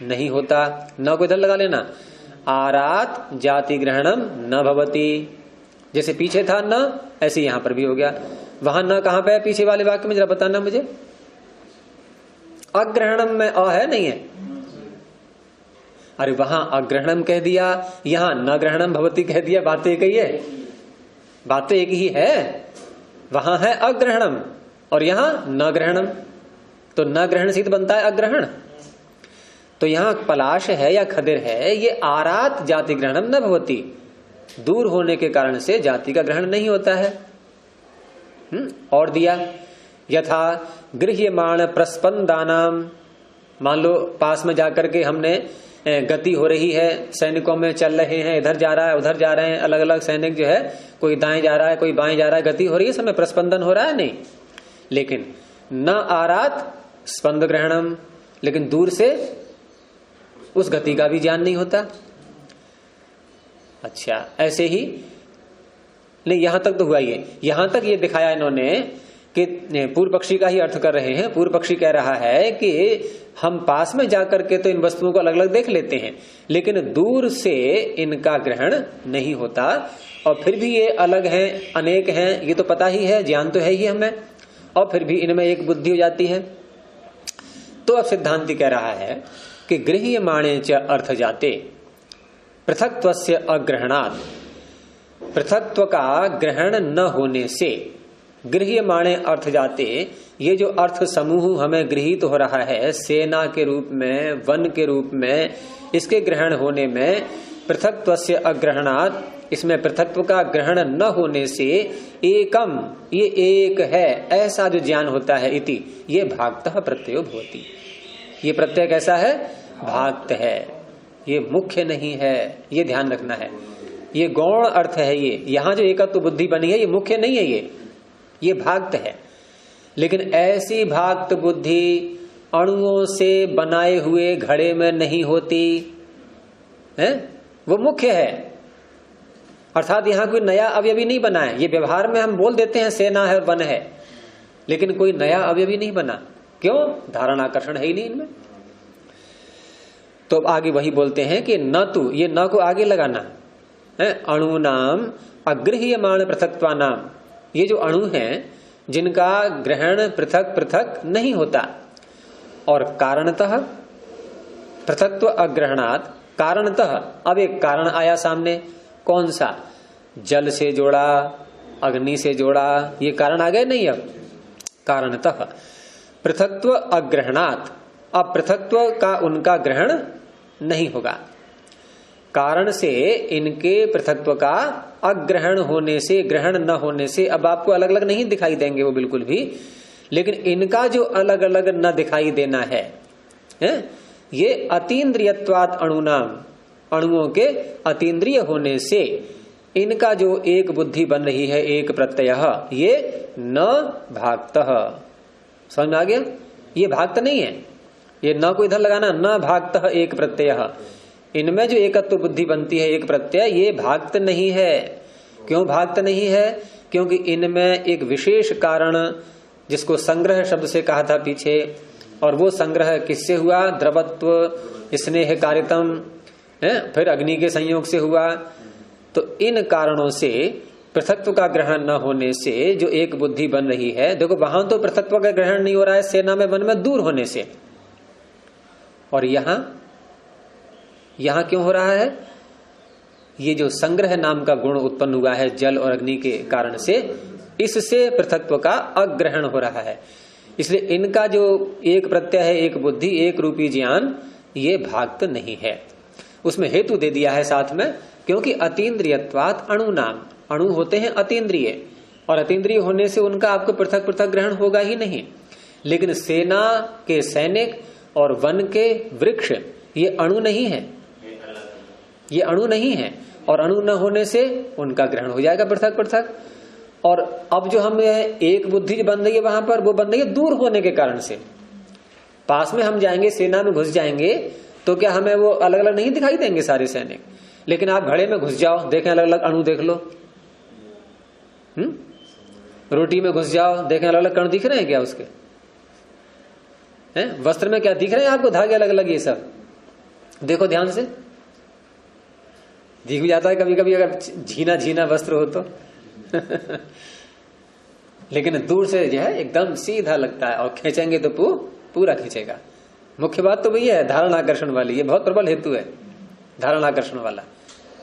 नहीं होता। न को इधर लगा लेना, आरात जाति ग्रहणम न भवती, जैसे पीछे था न, ऐसे यहां पर भी हो गया। वहां न कहां पे है पीछे वाले वाक्य में, जरा बताना मुझे। अग्रहणम में अ है नहीं है? अरे वहां अग्रहणम कह दिया, यहां न ग्रहणम भवती कह दिया, बात तो एक ही है, बात तो एक ही है। वहां है अग्रहणम और यहां न ग्रहणम, तो न ग्रहण सिद्ध बनता है अग्रहण। तो यहां पलाश है या खदिर है, ये आरात जाति ग्रहणम न भवती, दूर होने के कारण से जाति का ग्रहण नहीं होता है। और दिया यथा गृह्यमाण प्रस्पंदानाम, मान लो पास में जाकर के हमने गति हो रही है, सैनिकों में चल रहे हैं, इधर जा रहा है उधर जा रहे हैं, अलग अलग सैनिक जो है, कोई दाएं जा रहा है कोई बाएं जा रहा है, गति हो रही है, समय प्रस्पंदन हो रहा है नहीं। लेकिन न आरात स्पंद ग्रहणम, लेकिन दूर से उस गति का भी ज्ञान नहीं होता। अच्छा, ऐसे ही नहीं, यहां तक तो हुआ ये, यहां तक ये दिखाया इन्होंने कि पूर्व पक्षी का ही अर्थ कर रहे हैं। पूर्व पक्षी कह रहा है कि हम पास में जाकर के तो इन वस्तुओं को अलग अलग देख लेते हैं, लेकिन दूर से इनका ग्रहण नहीं होता, और फिर भी ये अलग हैं, अनेक हैं, ये तो पता ही है, ज्ञान तो है ही हमें, और फिर भी इनमें एक बुद्धि हो जाती है। तो अब सिद्धांति कह रहा है कि गृह्यमाणे च अर्थ जाते पृथक्त्वस्य अग्रहणात्, पृथक्त्व का ग्रहण न होने से, गृह्यमाणे अर्थ जाते, ये जो अर्थ समूह हमें गृहीत हो रहा है सेना के रूप में, वन के रूप में, इसके ग्रहण होने में पृथक्त्वस्य अग्रहणात्, इसमें पृथक्त्व का ग्रहण न होने से एकम, ये एक है ऐसा जो ज्ञान होता है, इति ये भागतः प्रत्ययो भवति, ये प्रत्यय कैसा है? भागत है, ये मुख्य नहीं है, ये ध्यान रखना है। ये गौण अर्थ है, ये यहां जो एकत्व बुद्धि बनी है ये मुख्य नहीं है, ये भागत है। लेकिन ऐसी भागत बुद्धि अणुओं से बनाए हुए घड़े में नहीं होती है, वो मुख्य है। अर्थात यहां कोई नया अवयवी नहीं बना है। ये व्यवहार में हम बोल देते हैं सेना है वन है, लेकिन कोई नया अवयवी नहीं बना। क्यों? धारण आकर्षण है ही नहीं इनमें। तो अब आगे वही बोलते हैं कि न तू, ये न को आगे लगाना है, अणु नाम अगृह्यमाण पृथक्त्वा नाम, ये जो अणु हैं जिनका ग्रहण पृथक पृथक नहीं होता, और कारणतः पृथक्त्व अग्रहणात्, कारणतः, अब एक कारण आया सामने, कौन सा? जल से जोड़ा, अग्नि से जोड़ा, ये कारण आ गए नहीं। अब कारणतः पृथक्त्व अग्रहणात्, अब पृथक्त्व का उनका ग्रहण नहीं होगा, कारण से इनके पृथक्त्व का अग्रहण होने से, ग्रहण न होने से, अब आपको अलग अलग नहीं दिखाई देंगे वो बिल्कुल भी, लेकिन इनका जो अलग अलग न दिखाई देना है, ये अतीन्द्रियत्वात् अणुनाम, अणुओं के अतीन्द्रिय होने से इनका जो एक बुद्धि बन रही है, एक प्रत्यय, ये न भागतः, समझ में आ गया? ये भागत नहीं है, ये न को इधर लगाना, न भागतः एक प्रत्यय, इनमें जो एकत्व बुद्धि बनती है एक प्रत्यय, ये भागत नहीं है। क्यों भागत नहीं है? क्योंकि इनमें एक विशेष कारण, जिसको संग्रह शब्द से कहा था पीछे, और वो संग्रह किससे हुआ? द्रवत्व, स्नेह कारितम, फिर अग्नि के संयोग से हुआ। तो इन कारणों से पृथक्त्व का ग्रहण न होने से जो एक बुद्धि बन रही है, देखो वहां तो पृथक्त्व का ग्रहण नहीं हो रहा है सेना में वन में, दूर होने से, और यहां क्यों हो रहा है? ये जो संग्रह नाम का गुण उत्पन्न हुआ है जल और अग्नि के कारण से, इससे पृथक्त्व का अग्रहण हो रहा है। इसलिए इनका जो एक प्रत्यय है, एक बुद्धि, एक रूपी ज्ञान, ये भागत नहीं है। उसमें हेतु दे दिया है साथ में, क्योंकि अतीन्द्रियत्वात् अणु नाम, अणु होते हैं अतीन्द्रिय, और अतीन्द्रिय होने से उनका आपको पृथक पृथक ग्रहण होगा ही नहीं। लेकिन सेना के सैनिक और वन के वृक्ष, ये अणु नहीं है, ये अणु नहीं है, और अणु न होने से उनका ग्रहण हो जाएगा पृथक पृथक। और अब जो हमें एक बुद्धि बन रही है वहां पर, वो बन रही है दूर होने के कारण से। पास में हम जाएंगे, सेना में घुस जाएंगे, तो क्या हमें वो अलग अलग नहीं दिखाई देंगे सारे सैनिक? लेकिन आप घड़े में घुस जाओ, देखें अलग अलग अणु देख लो, रोटी में घुस जाओ, देखें अलग अलग कण दिख रहे हैं क्या उसके? वस्त्र में क्या दिख रहे हैं आपको? धागे अलग अलग, ये सब देखो ध्यान से, दिख भी जाता है कभी कभी अगर झीना झीना वस्त्र हो तो लेकिन दूर से जो है एकदम सीधा लगता है, और खींचेंगे तो पूरा खींचेगा। मुख्य बात तो वही है, धारण आकर्षण वाली, ये बहुत प्रबल हेतु है धारण आकर्षण वाला।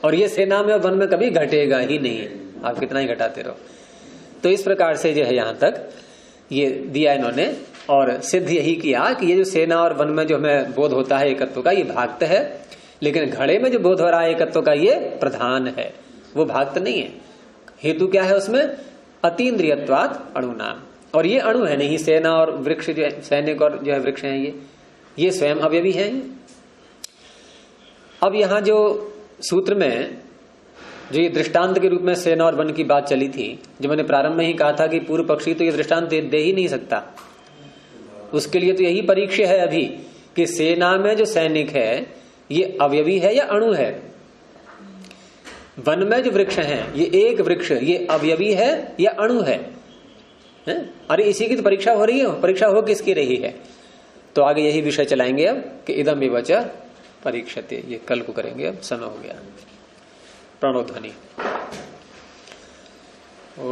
और ये सेना में और वन में कभी घटेगा ही नहीं, आप कितना ही घटाते रहो। तो इस प्रकार से जो है यहां तक ये दिया इन्होंने, और सिद्ध यही किया कि ये जो सेना और वन में जो हमें बोध होता है एकत्व का, ये भागत है, लेकिन घड़े में जो बोध हो रहा है एकत्व का, ये प्रधान है, वो भागत नहीं है। हेतु क्या है उसमें? अतीन्द्रियत्वात् अणु नाम। और ये अणु है नहीं, सेना और वृक्ष जो है, सैनिक और जो है वृक्ष है, ये स्वयं अवयवी है। अब यहां जो सूत्र में जो ये दृष्टांत के रूप में सेना और वन की बात चली थी, जो मैंने प्रारंभ में ही कहा था कि पूर्व पक्षी तो ये दृष्टांत दे ही नहीं सकता, उसके लिए तो यही परीक्षा है अभी कि सेना में जो सैनिक है ये अवयवी है या अणु है, वन में जो वृक्ष हैं ये एक वृक्ष ये अवयवी है या अणु है? अरे इसी की तो परीक्षा हो रही है, परीक्षा हो किसकी रही है? तो आगे यही विषय चलाएंगे अब कि इदम विवच परीक्षते, ये कल को करेंगे, अब समय हो गया। प्रणव ध्वनि। ओ